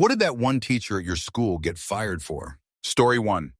What did that one teacher at your school get fired for? Story 1.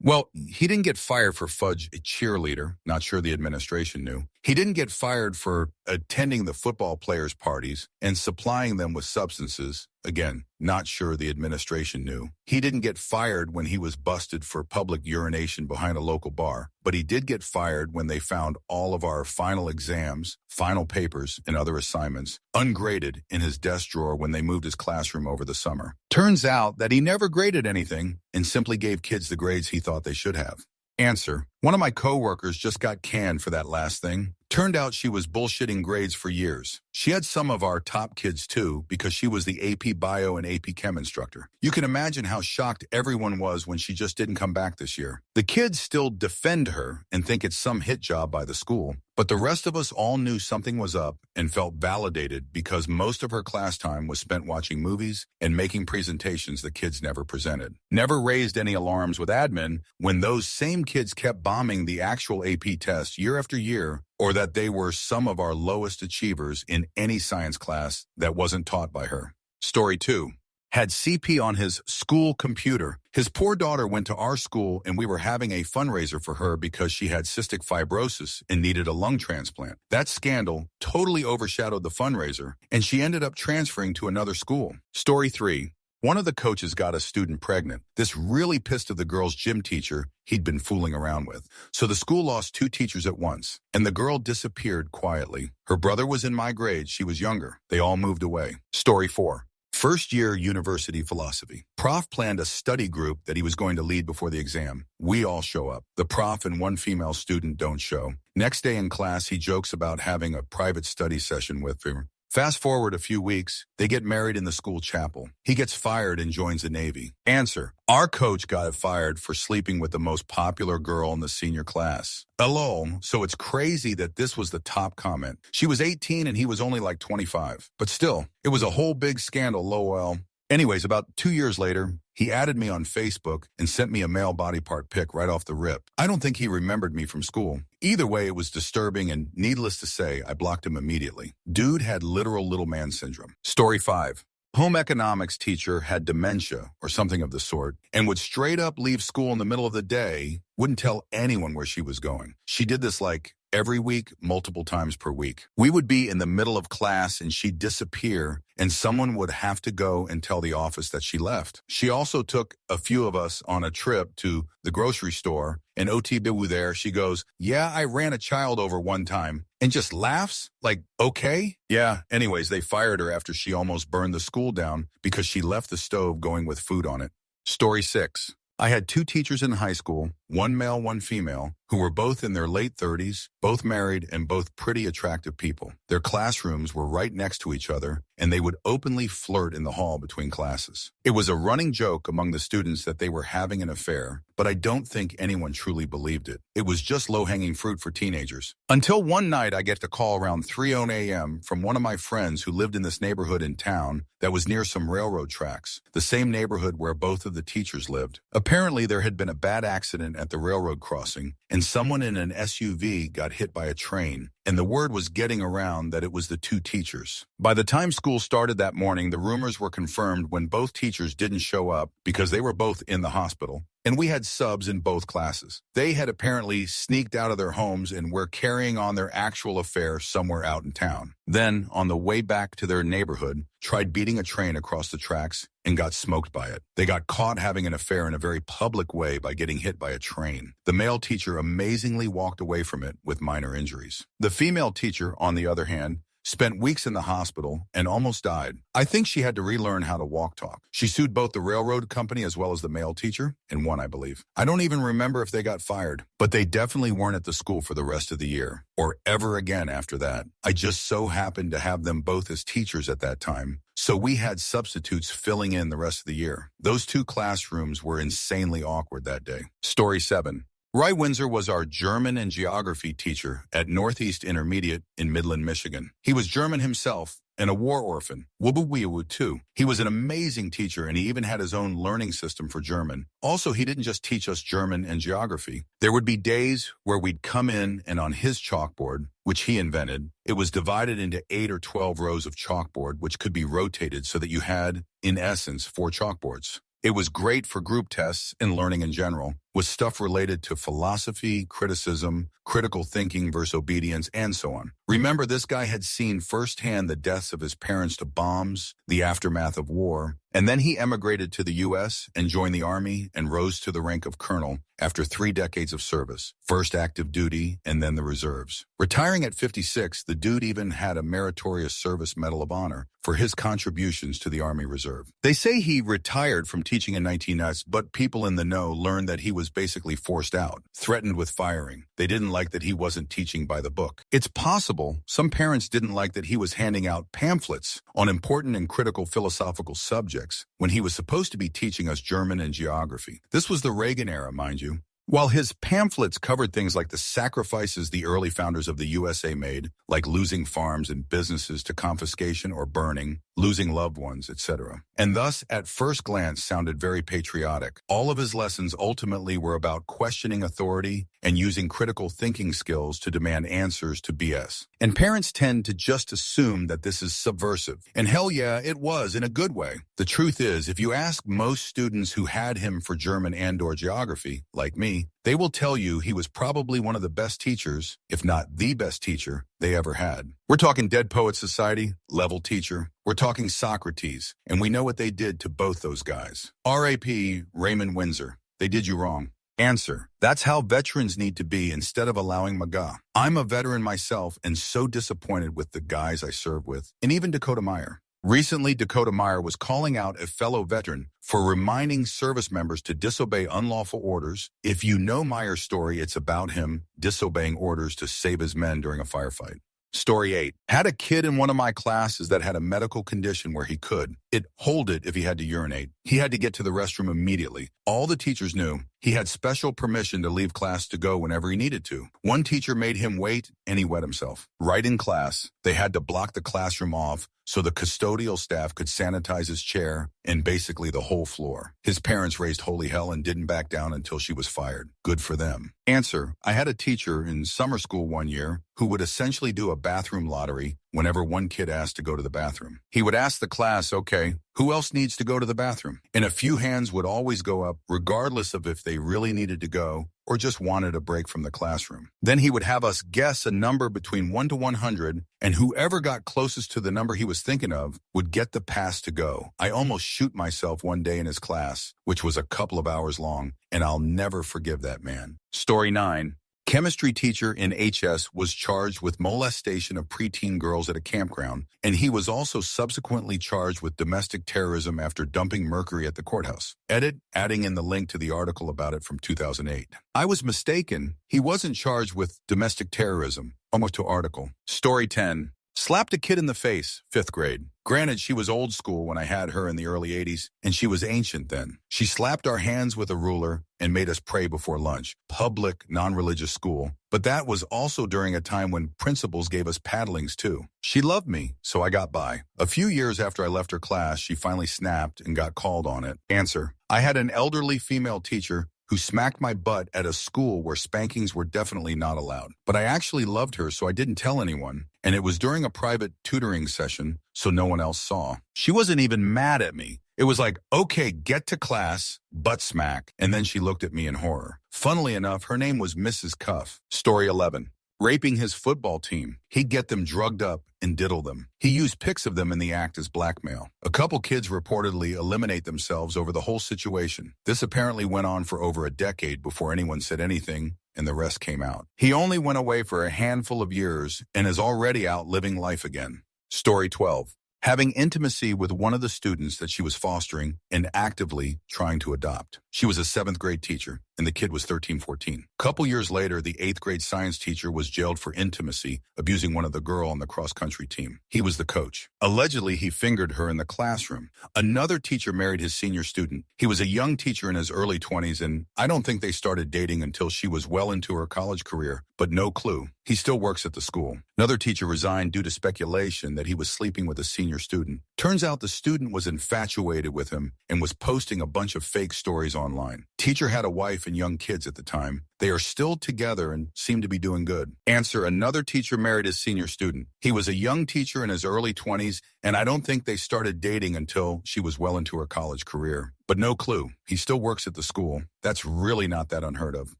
Well, he didn't get fired for fudge a cheerleader. Not sure the administration knew. He didn't get fired for attending the football players' parties and supplying them with substances. Again, not sure the administration knew. He didn't get fired when he was busted for public urination behind a local bar, but he did get fired when they found all of our final exams, final papers, and other assignments ungraded in his desk drawer when they moved his classroom over the summer. Turns out that he never graded anything and simply gave kids the grades he thought they should have. Answer: one of my coworkers just got canned for that last thing. Turned out she was bullshitting grades for years. She had some of our top kids too because she was the AP Bio and AP Chem instructor. You can imagine how shocked everyone was when she just didn't come back this year. The kids still defend her and think it's some hit job by the school, but the rest of us all knew something was up and felt validated because most of her class time was spent watching movies and making presentations the kids never presented. Never raised any alarms with admin when those same kids kept bombing the actual AP test year after year, or that they were some of our lowest achievers in any science class that wasn't taught by her. Story 2. Had CP on his school computer. His poor daughter went to our school and we were having a fundraiser for her because she had cystic fibrosis and needed a lung transplant. That scandal totally overshadowed the fundraiser and she ended up transferring to another school. Story 3. One of the coaches got a student pregnant. This really pissed off the girl's gym teacher he'd been fooling around with. So the school lost 2 teachers at once, and the girl disappeared quietly. Her brother was in my grade. She was younger. They all moved away. Story 4. First year university philosophy. Prof planned a study group that he was going to lead before the exam. We all show up. The prof and one female student don't show. Next day in class, he jokes about having a private study session with her. Fast forward a few weeks, they get married in the school chapel. He gets fired and joins the Navy. Answer: our coach got fired for sleeping with the most popular girl in the senior class. Lol, so it's crazy that this was the top comment. She was 18 and he was only like 25. But still, it was a whole big scandal, lol. Anyways, about 2 years later, he added me on Facebook and sent me a male body part pic right off the rip. I don't think he remembered me from school. Either way, it was disturbing, and needless to say, I blocked him immediately. Dude had literal little man syndrome. Story 5. Home economics teacher had dementia or something of the sort and would straight up leave school in the middle of the day, wouldn't tell anyone where she was going. She did this like every week, multiple times per week. We would be in the middle of class and she'd disappear and someone would have to go and tell the office that she left. She also took a few of us on a trip to the grocery store and OTBU there. She goes, yeah, I ran a child over one time, and just laughs like, okay. Yeah, anyways, they fired her after she almost burned the school down because she left the stove going with food on it. Story 6. I had 2 teachers in high school, one male, one female, who were both in their late 30s, both married, and both pretty attractive people. Their classrooms were right next to each other, and they would openly flirt in the hall between classes. It was a running joke among the students that they were having an affair, but I don't think anyone truly believed it. It was just low-hanging fruit for teenagers. Until one night I get a call around 3:00 a.m. from one of my friends who lived in this neighborhood in town that was near some railroad tracks, the same neighborhood where both of the teachers lived. Apparently there had been a bad accident at the railroad crossing, and someone in an SUV got hit by a train, and the word was getting around that it was the 2 teachers. By the time school started that morning, the rumors were confirmed when both teachers didn't show up because they were both in the hospital, and we had subs in both classes. They had apparently sneaked out of their homes and were carrying on their actual affair somewhere out in town. Then, on the way back to their neighborhood, tried beating a train across the tracks and got smoked by it. They got caught having an affair in a very public way by getting hit by a train. The male teacher amazingly walked away from it with minor injuries. The female teacher, on the other hand, spent weeks in the hospital and almost died. I think she had to relearn how to walk-talk. She sued both the railroad company as well as the male teacher, and won, I believe. I don't even remember if they got fired, but they definitely weren't at the school for the rest of the year, or ever again after that. I just so happened to have them both as teachers at that time, so we had substitutes filling in the rest of the year. Those 2 classrooms were insanely awkward that day. Story 7. Roy Windsor was our German and geography teacher at Northeast Intermediate in Midland, Michigan. He was German himself, and a war orphan. Wubba too. He was an amazing teacher, and he even had his own learning system for German. Also, he didn't just teach us German and geography. There would be days where we'd come in, and on his chalkboard, which he invented, it was divided into 8 or 12 rows of chalkboard, which could be rotated so that you had, in essence, 4 chalkboards. It was great for group tests and learning in general, with stuff related to philosophy, criticism, critical thinking versus obedience, and so on. Remember, this guy had seen firsthand the deaths of his parents to bombs, the aftermath of war, and then he emigrated to the U.S. and joined the Army and rose to the rank of colonel after 3 decades of service, first active duty and then the reserves. Retiring at 56, the dude even had a meritorious service medal of honor for his contributions to the Army Reserve. They say he retired from teaching in 1990s, but people in the know learned that he was basically forced out, threatened with firing. They didn't like that he wasn't teaching by the book. It's possible some parents didn't like that he was handing out pamphlets on important and critical philosophical subjects when he was supposed to be teaching us German and geography. This was the Reagan era, mind you. While his pamphlets covered things like the sacrifices the early founders of the USA made, like losing farms and businesses to confiscation or burning, losing loved ones, etc., and thus at first glance sounded very patriotic, all of his lessons ultimately were about questioning authority and using critical thinking skills to demand answers to BS. And parents tend to just assume that this is subversive. And hell yeah, it was in a good way. The truth is, if you ask most students who had him for German and/or geography, like me, they will tell you he was probably one of the best teachers, if not the best teacher, they ever had. We're talking Dead Poets Society, level teacher. We're talking Socrates, and we know what they did to both those guys. R.A.P. Raymond Windsor. They did you wrong. Answer. That's how veterans need to be instead of allowing MAGA. I'm a veteran myself and so disappointed with the guys I serve with, and even Dakota Meyer. Recently, Dakota Meyer was calling out a fellow veteran for reminding service members to disobey unlawful orders. If you know Meyer's story, it's about him disobeying orders to save his men during a firefight. Story 8. Had a kid in one of my classes that had a medical condition where he could. Hold it if he had to urinate. He had to get to the restroom immediately. All the teachers knew he had special permission to leave class to go whenever he needed to. One teacher made him wait, and he wet himself. Right in class, they had to block the classroom off so the custodial staff could sanitize his chair and basically the whole floor. His parents raised holy hell and didn't back down until she was fired. Good for them. Answer. I had a teacher in summer school one year who would essentially do a bathroom lottery whenever one kid asked to go to the bathroom. He would ask the class, okay, who else needs to go to the bathroom? And a few hands would always go up, regardless of if they really needed to go or just wanted a break from the classroom. Then he would have us guess a number between 1 to 100, and whoever got closest to the number he was thinking of would get the pass to go. I almost shoot myself one day in his class, which was a couple of hours long, and I'll never forgive that man. Story 9. Chemistry teacher in HS was charged with molestation of preteen girls at a campground, and he was also subsequently charged with domestic terrorism after dumping mercury at the courthouse. Edit, adding in the link to the article about it from 2008. I was mistaken. He wasn't charged with domestic terrorism. Almost to article. Story 10. Slapped a kid in the face, 5th grade. Granted, she was old school when I had her in the early 80s, and she was ancient then. She slapped our hands with a ruler and made us pray before lunch. Public, non-religious school. But that was also during a time when principals gave us paddlings too. She loved me, so I got by. A few years after I left her class, she finally snapped and got called on it. Answer. I had an elderly female teacher who smacked my butt at a school where spankings were definitely not allowed. But I actually loved her, so I didn't tell anyone. And it was during a private tutoring session, so no one else saw. She wasn't even mad at me. It was like, okay, get to class, butt smack. And then she looked at me in horror. Funnily enough, her name was Mrs. Cuff. Story 11. Raping his football team. He'd get them drugged up and diddle them. He used pics of them in the act as blackmail. A couple kids reportedly eliminate themselves over the whole situation. This apparently went on for over a decade before anyone said anything, and the rest came out. He only went away for a handful of years and is already out living life again. Story 12. Having intimacy with one of the students that she was fostering and actively trying to adopt. She was a 7th grade teacher, and the kid was 13, 14. Couple years later, the 8th grade science teacher was jailed for intimacy, abusing one of the girl on the cross-country team. He was the coach. Allegedly, he fingered her in the classroom. Another teacher married his senior student. He was a young teacher in his early 20s, and I don't think they started dating until she was well into her college career, but no clue. He still works at the school. Another teacher resigned due to speculation that he was sleeping with a senior student. Turns out the student was infatuated with him and was posting a bunch of fake stories online. Teacher had a wife and young kids at the time. They are still together and seem to be doing good. Answer: another teacher married his senior student. He was a young teacher in his early 20s, and I don't think they started dating until she was well into her college career. But no clue. He still works at the school. That's really not that unheard of.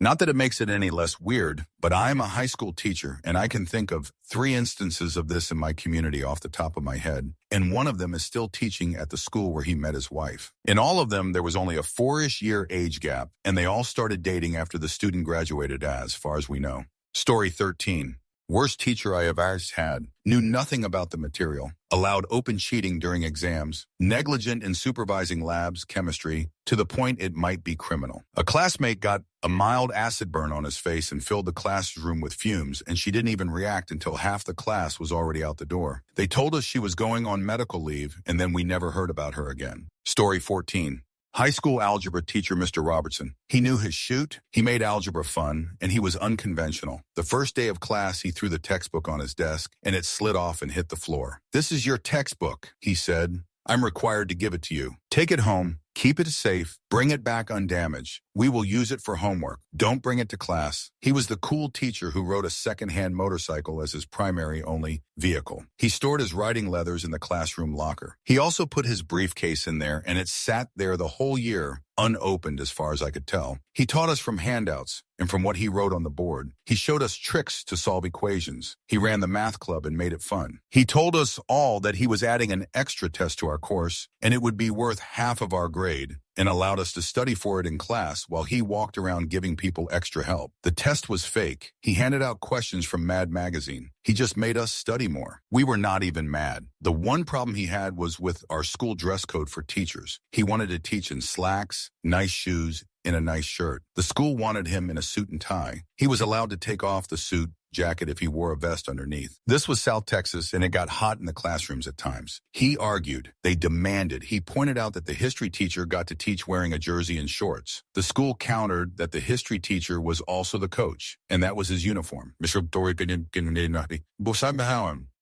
Not that it makes it any less weird, but I'm a high school teacher, and I can think of 3 instances of this in my community off the top of my head. And one of them is still teaching at the school where he met his wife. In all of them, there was only a 4-ish year age gap, and they all started dating after the student graduated as far as we know. Story 13. Worst teacher I have ever had. Knew nothing about the material. Allowed open cheating during exams. Negligent in supervising labs, chemistry, to the point it might be criminal. A classmate got a mild acid burn on his face and filled the classroom with fumes, and she didn't even react until half the class was already out the door. They told us she was going on medical leave, and then we never heard about her again. Story 14. High school algebra teacher Mr. Robertson. He knew his shoot, he made algebra fun, and he was unconventional. The first day of class, he threw the textbook on his desk, and it slid off and hit the floor. "This is your textbook," he said. "I'm required to give it to you. Take it home, keep it safe, bring it back undamaged. We will use it for homework. Don't bring it to class." He was the cool teacher who rode a second-hand motorcycle as his primary only vehicle. He stored his writing leathers in the classroom locker. He also put his briefcase in there, and it sat there the whole year, unopened as far as I could tell. He taught us from handouts and from what he wrote on the board. He showed us tricks to solve equations. He ran the math club and made it fun. He told us all that he was adding an extra test to our course, and it would be worth half of our grade, and allowed us to study for it in class while he walked around giving people extra help. The test was fake. He handed out questions from Mad Magazine. He just made us study more. We were not even mad. The one problem he had was with our school dress code for teachers. He wanted to teach in slacks, nice shoes, and a nice shirt. The school wanted him in a suit and tie. He was allowed to take off the suit jacket if he wore a vest underneath. This was South Texas, and it got hot in the classrooms at times. He argued. They demanded. He pointed out that the history teacher got to teach wearing a jersey and shorts. The school countered that the history teacher was also the coach, and that was his uniform.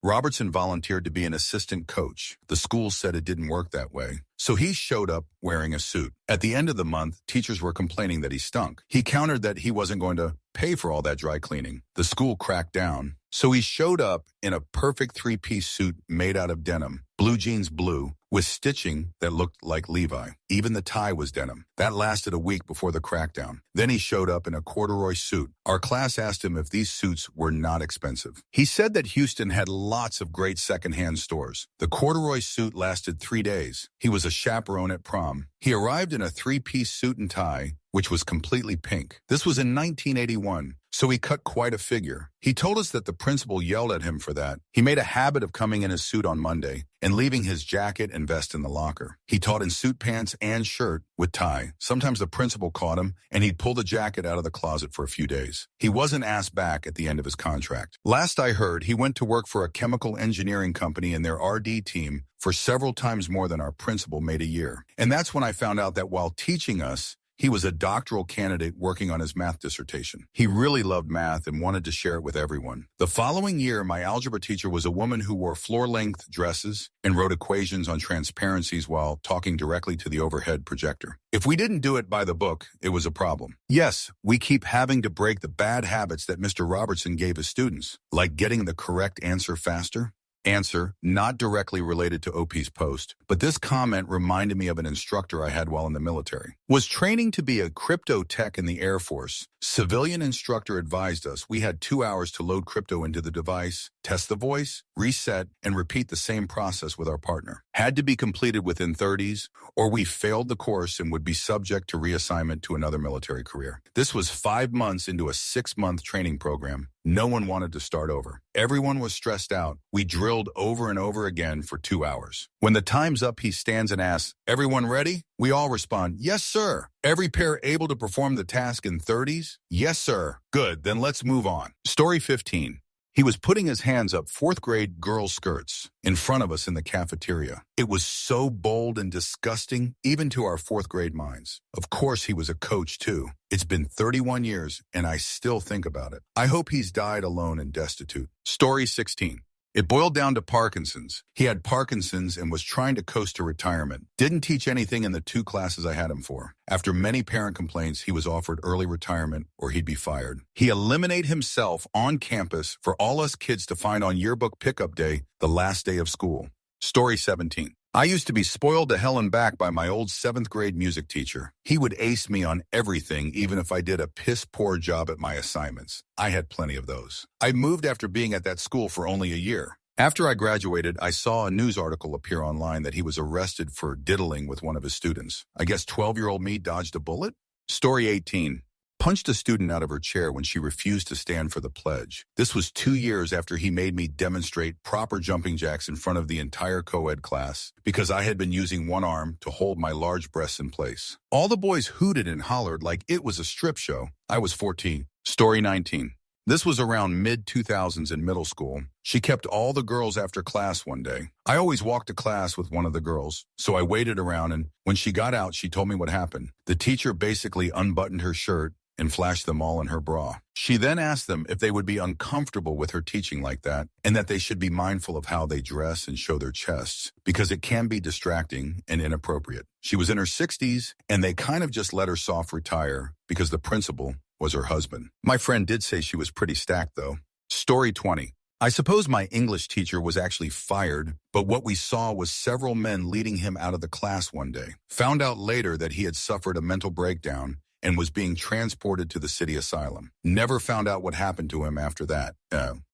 Robertson volunteered to be an assistant coach. The school said it didn't work that way. So he showed up wearing a suit. At the end of the month, teachers were complaining that he stunk. He countered that he wasn't going to pay for all that dry cleaning. The school cracked down. So he showed up in a perfect 3-piece suit made out of denim, blue jeans blue, with stitching that looked like Levi. Even the tie was denim. That lasted a week before the crackdown. Then he showed up in a corduroy suit. Our class asked him if these suits were not expensive. He said that Houston had lots of great secondhand stores. The corduroy suit lasted 3 days. He was a chaperone at prom. He arrived in a 3-piece suit and tie, which was completely pink. This was in 1981, so he cut quite a figure. He told us that the principal yelled at him for that. He made a habit of coming in his suit on Monday and leaving his jacket and vest in the locker. He taught in suit pants and shirt with tie. Sometimes the principal caught him, and he'd pull the jacket out of the closet for a few days. He wasn't asked back at the end of his contract. Last I heard, he went to work for a chemical engineering company in their RD team for several times more than our principal made a year. And that's when I found out that while teaching us, he was a doctoral candidate working on his math dissertation. He really loved math and wanted to share it with everyone. The following year, my algebra teacher was a woman who wore floor-length dresses and wrote equations on transparencies while talking directly to the overhead projector. If we didn't do it by the book, it was a problem. Yes, we keep having to break the bad habits that Mr. Robertson gave his students, like getting the correct answer faster. Answer, not directly related to OP's post, but this comment reminded me of an instructor I had while in the military. Was training to be a crypto tech in the Air Force. Civilian instructor advised us we had 2 hours to load crypto into the device, test the voice, reset, and repeat the same process with our partner. Had to be completed within 30s, or we failed the course and would be subject to reassignment to another military career. This was 5 months into a 6-month training program. No one wanted to start over. Everyone was stressed out. We drilled over and over again for 2 hours. When the time's up, he stands and asks, "Everyone ready?" We all respond, "Yes, sir." Every pair able to perform the task in 30s? Yes, sir. Good, then let's move on. Story 15. He was putting his hands up fourth grade girls' skirts in front of us in the cafeteria. It was so bold and disgusting, even to our fourth grade minds. Of course, he was a coach too. It's been 31 years, and I still think about it. I hope he's died alone and destitute. Story 16. It boiled down to Parkinson's. He had Parkinson's and was trying to coast to retirement. Didn't teach anything in the 2 classes I had him for. After many parent complaints, he was offered early retirement or he'd be fired. He eliminated himself on campus for all us kids to find on yearbook pickup day, the last day of school. Story 17. I used to be spoiled to hell and back by my old 7th grade music teacher. He would ace me on everything, even if I did a piss-poor job at my assignments. I had plenty of those. I moved after being at that school for only a year. After I graduated, I saw a news article appear online that he was arrested for diddling with one of his students. I guess 12-year-old me dodged a bullet? Story 18. Punched a student out of her chair when she refused to stand for the pledge. This was 2 years after he made me demonstrate proper jumping jacks in front of the entire co-ed class because I had been using one arm to hold my large breasts in place. All the boys hooted and hollered like it was a strip show. I was 14. Story 19. This was around mid-2000s in middle school. She kept all the girls after class one day. I always walked to class with one of the girls, so I waited around, and when she got out, she told me what happened. The teacher basically unbuttoned her shirt and flashed them all in her bra. She then asked them if they would be uncomfortable with her teaching like that, and that they should be mindful of how they dress and show their chests, because it can be distracting and inappropriate. She was in her 60s, and they kind of just let her soft retire because the principal was her husband. My friend did say she was pretty stacked, though. Story 20. I suppose my English teacher was actually fired, but what we saw was several men leading him out of the class one day. Found out later that he had suffered a mental breakdown and was being transported to the city asylum. Never found out what happened to him after that.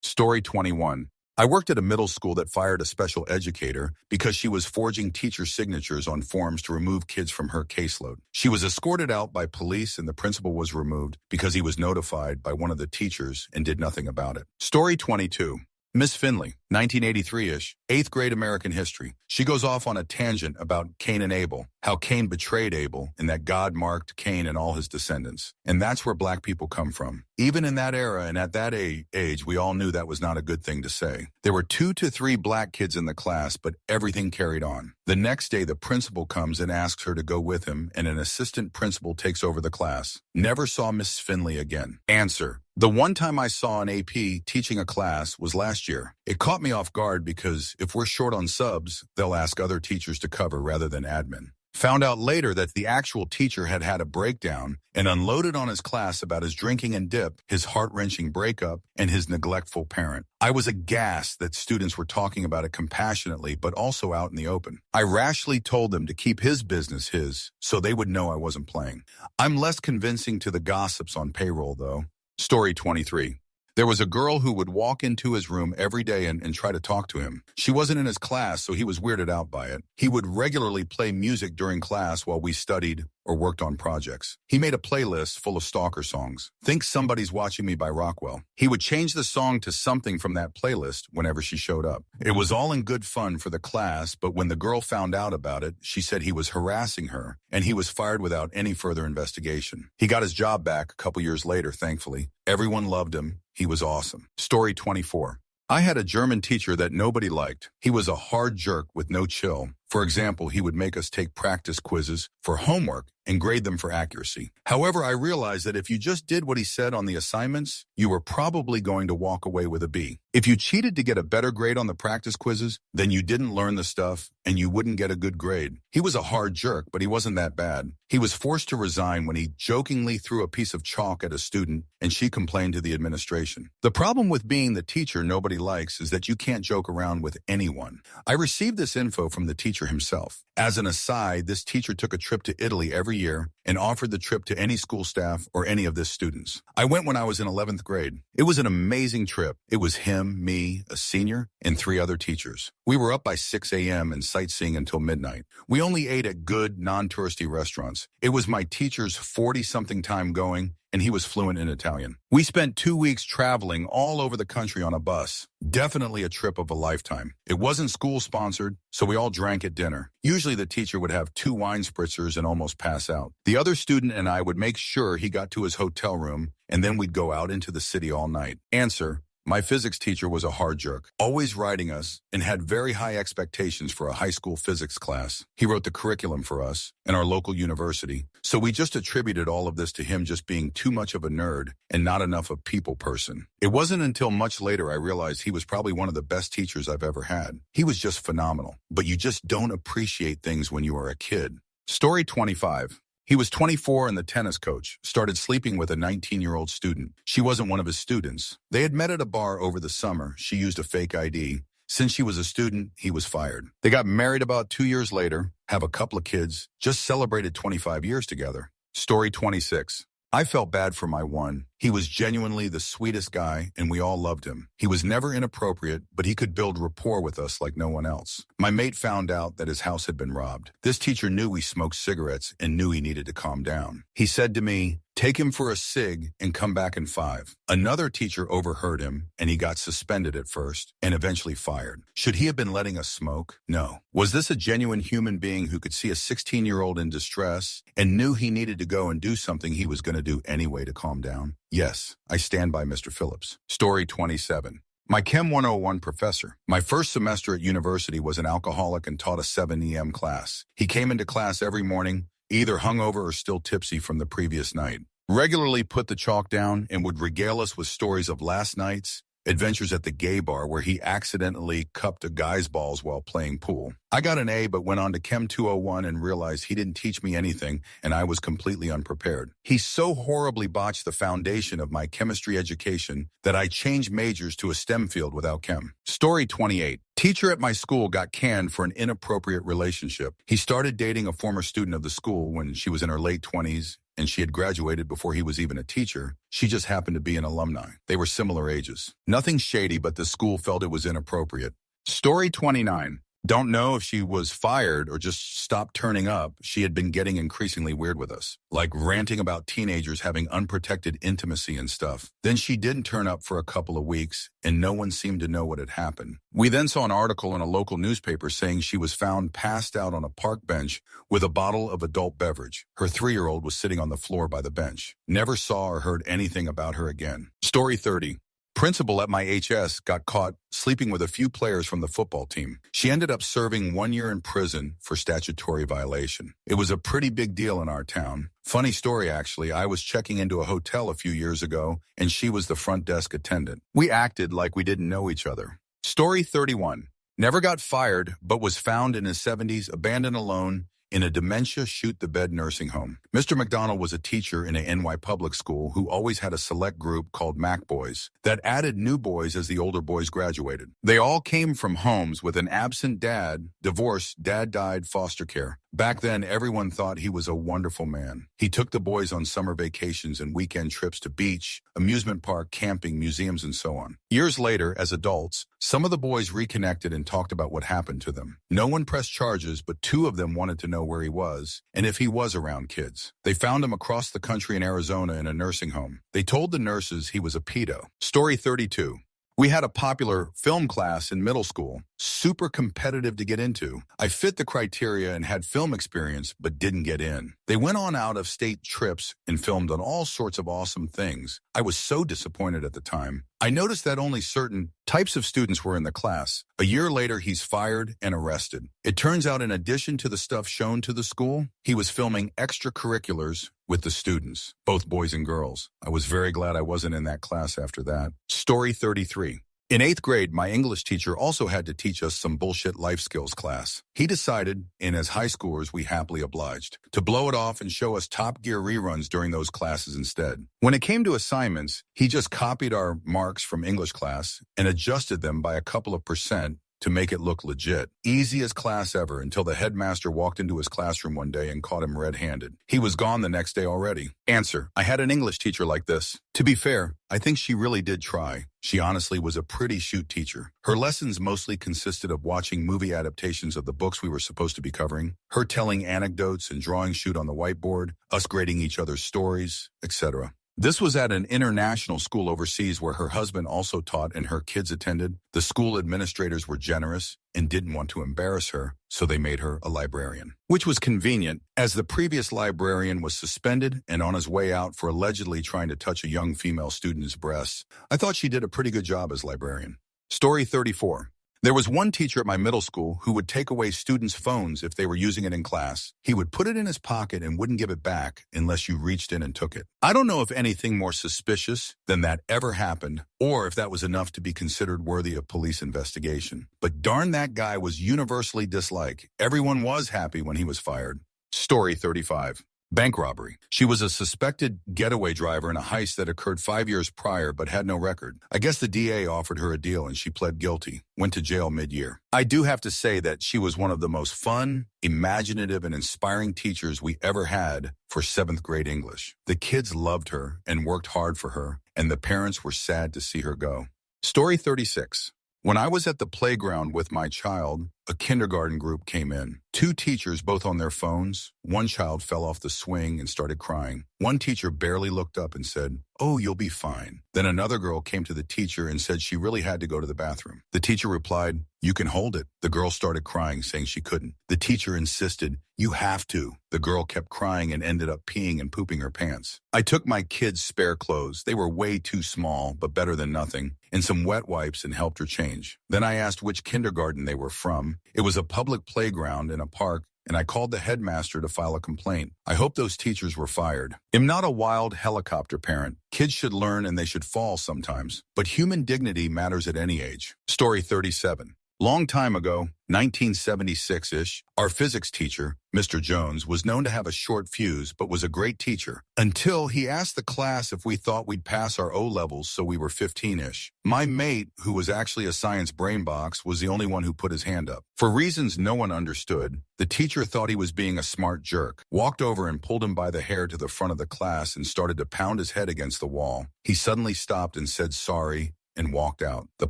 Story 21. I worked at a middle school that fired a special educator because she was forging teacher signatures on forms to remove kids from her caseload. She was escorted out by police and the principal was removed because he was notified by one of the teachers and did nothing about it. Story 22. Miss Finley, 1983-ish, 8th grade American history. She goes off on a tangent about Cain and Abel, how Cain betrayed Abel, and that God marked Cain and all his descendants. And that's where black people come from. Even in that era and at that age, we all knew that was not a good thing to say. There were 2 to 3 black kids in the class, but everything carried on. The next day, the principal comes and asks her to go with him, and an assistant principal takes over the class. Never saw Miss Finley again. Answer. The one time I saw an AP teaching a class was last year. It caught me off guard because if we're short on subs, they'll ask other teachers to cover rather than admin. Found out later that the actual teacher had had a breakdown and unloaded on his class about his drinking and dip, his heart-wrenching breakup, and his neglectful parent. I was aghast that students were talking about it compassionately, but also out in the open. I rashly told them to keep his business his, so they would know I wasn't playing. I'm less convincing to the gossips on payroll, though. Story 23. There was a girl who would walk into his room every day and try to talk to him. She wasn't in his class, so he was weirded out by it. He would regularly play music during class while we studied or worked on projects. He made a playlist full of stalker songs. Think Somebody's Watching Me by Rockwell. He would change the song to something from that playlist whenever she showed up. It was all in good fun for the class, but when the girl found out about it, she said he was harassing her, and he was fired without any further investigation. He got his job back a couple years later, thankfully. Everyone loved him. He was awesome. Story 24. I had a German teacher that nobody liked. He was a hard jerk with no chill. For example, he would make us take practice quizzes for homework and grade them for accuracy. However, I realized that if you just did what he said on the assignments, you were probably going to walk away with a B. If you cheated to get a better grade on the practice quizzes, then you didn't learn the stuff and you wouldn't get a good grade. He was a hard jerk, but he wasn't that bad. He was forced to resign when he jokingly threw a piece of chalk at a student and she complained to the administration. The problem with being the teacher nobody likes is that you can't joke around with anyone. I received this info from the teacher himself. As an aside, this teacher took a trip to Italy every year and offered the trip to any school staff or any of his students. I went when I was in 11th grade. It was an amazing trip. It was him, me, a senior, and 3 other teachers. We were up by 6 a.m. and sightseeing until midnight. We only ate at good, non-touristy restaurants. It was my teacher's 40-something time going, and he was fluent in Italian. We spent 2 weeks traveling all over the country on a bus. Definitely a trip of a lifetime. It wasn't school-sponsored, so we all drank at dinner. Usually the teacher would have 2 wine spritzers and almost pass out. The other student and I would make sure he got to his hotel room, and then we'd go out into the city all night. Answer. My physics teacher was a hard jerk, always writing us, and had very high expectations for a high school physics class. He wrote the curriculum for us and our local university, so we just attributed all of this to him just being too much of a nerd and not enough of a people person. It wasn't until much later I realized he was probably one of the best teachers I've ever had. He was just phenomenal, but you just don't appreciate things when you are a kid. Story 25. He was 24 and the tennis coach started sleeping with a 19-year-old student. She wasn't one of his students. They had met at a bar over the summer. She used a fake ID. Since she was a student, he was fired. They got married about 2 years later, have a couple of kids, just celebrated 25 years together. Story 26. I felt bad for my one. He was genuinely the sweetest guy, and we all loved him. He was never inappropriate, but he could build rapport with us like no one else. My mate found out that his house had been robbed. This teacher knew we smoked cigarettes and knew he needed to calm down. He said to me, "Take him for a cig and come back in 5. Another teacher overheard him, and he got suspended at first and eventually fired. Should he have been letting us smoke? No. Was this a genuine human being who could see a 16-year-old in distress and knew he needed to go and do something he was going to do anyway to calm down? Yes, I stand by Mr. Phillips." Story 27. My Chem 101 professor. My first semester at university was an alcoholic and taught a 7 a.m. class. He came into class every morning, either hungover or still tipsy from the previous night. Regularly put the chalk down and would regale us with stories of last night's adventures at the gay bar where he accidentally cupped a guy's balls while playing pool. I got an A but went on to Chem 201 and realized he didn't teach me anything and I was completely unprepared. He so horribly botched the foundation of my chemistry education that I changed majors to a STEM field without chem. Story 28. Teacher at my school got canned for an inappropriate relationship. He started dating a former student of the school when she was in her late 20s and she had graduated before he was even a teacher. She just happened to be an alumni. They were similar ages. Nothing shady, but the school felt it was inappropriate. Story 29. Don't know if she was fired or just stopped turning up. She had been getting increasingly weird with us, like ranting about teenagers having unprotected intimacy and stuff. Then she didn't turn up for a couple of weeks, and no one seemed to know what had happened. We then saw an article in a local newspaper saying she was found passed out on a park bench with a bottle of adult beverage. Her 3-year-old was sitting on the floor by the bench. Never saw or heard anything about her again. Story 30. Principal at my HS got caught sleeping with a few players from the football team. She ended up serving 1 year in prison for statutory violation. It was a pretty big deal in our town. Funny story, actually. I was checking into a hotel a few years ago, and she was the front desk attendant. We acted like we didn't know each other. Story 31. Never got fired, but was found in his 70s, abandoned alone, in a dementia shoot-the-bed nursing home. Mr. McDonald was a teacher in a NY public school who always had a select group called Mac Boys that added new boys as the older boys graduated. They all came from homes with an absent dad, divorced, dad died, foster care. Back then, everyone thought he was a wonderful man. He took the boys on summer vacations and weekend trips to beach, amusement park, camping, museums, and so on. Years later, as adults, some of the boys reconnected and talked about what happened to them. No one pressed charges, but 2 of them wanted to know where he was and if he was around kids. They found him across the country in Arizona in a nursing home. They told the nurses he was a pedo. Story 32. We had a popular film class in middle school, super competitive to get into. I fit the criteria and had film experience, but didn't get in. They went on out-of-state trips and filmed on all sorts of awesome things. I was so disappointed at the time. I noticed that only certain types of students were in the class. A year later, he's fired and arrested. It turns out in addition to the stuff shown to the school, he was filming extracurriculars with the students, both boys and girls. I was very glad I wasn't in that class after that. Story 33. In 8th grade, my English teacher also had to teach us some bullshit life skills class. He decided, and as high schoolers we happily obliged, to blow it off and show us Top Gear reruns during those classes instead. When it came to assignments, he just copied our marks from English class and adjusted them by a couple of percent to make it look legit. Easiest class ever until the headmaster walked into his classroom one day and caught him red-handed. He was gone the next day already. Answer: I had an English teacher like this. To be fair, I think she really did try. She honestly was a pretty shoot teacher. Her lessons mostly consisted of watching movie adaptations of the books we were supposed to be covering, her telling anecdotes and drawing shoot on the whiteboard, us grading each other's stories, etc. This was at an international school overseas where her husband also taught and her kids attended. The school administrators were generous and didn't want to embarrass her, so they made her a librarian. Which was convenient, as the previous librarian was suspended and on his way out for allegedly trying to touch a young female student's breasts. I thought she did a pretty good job as librarian. Story 34. There was one teacher at my middle school who would take away students' phones if they were using it in class. He would put it in his pocket and wouldn't give it back unless you reached in and took it. I don't know if anything more suspicious than that ever happened, or if that was enough to be considered worthy of police investigation. But darn, that guy was universally disliked. Everyone was happy when he was fired. Story 35. Bank robbery. She was a suspected getaway driver in a heist that occurred 5 years prior but had no record. I guess the DA offered her a deal and she pled guilty, went to jail mid-year. I do have to say that she was one of the most fun, imaginative, and inspiring teachers we ever had for 7th grade English. The kids loved her and worked hard for her, and the parents were sad to see her go. Story 36. When I was at the playground with my child, a kindergarten group came in. 2 teachers, both on their phones. One child fell off the swing and started crying. One teacher barely looked up and said, "Oh, you'll be fine." Then another girl came to the teacher and said she really had to go to the bathroom. The teacher replied, "You can hold it." The girl started crying, saying she couldn't. The teacher insisted, "You have to." The girl kept crying and ended up peeing and pooping her pants. I took my kids' spare clothes. They were way too small, but better than nothing, and some wet wipes and helped her change. Then I asked which kindergarten they were from. It was a public playground in a park, and I called the headmaster to file a complaint. I hope those teachers were fired. I'm not a wild helicopter parent. Kids should learn and they should fall sometimes, but human dignity matters at any age. Story 37. Long time ago, 1976-ish, our physics teacher, Mr. Jones, was known to have a short fuse but was a great teacher, until he asked the class if we thought we'd pass our O-levels, so we were 15-ish. My mate, who was actually a science brain box, was the only one who put his hand up. For reasons no one understood, the teacher thought he was being a smart jerk, walked over and pulled him by the hair to the front of the class and started to pound his head against the wall. He suddenly stopped and said sorry, and walked out. The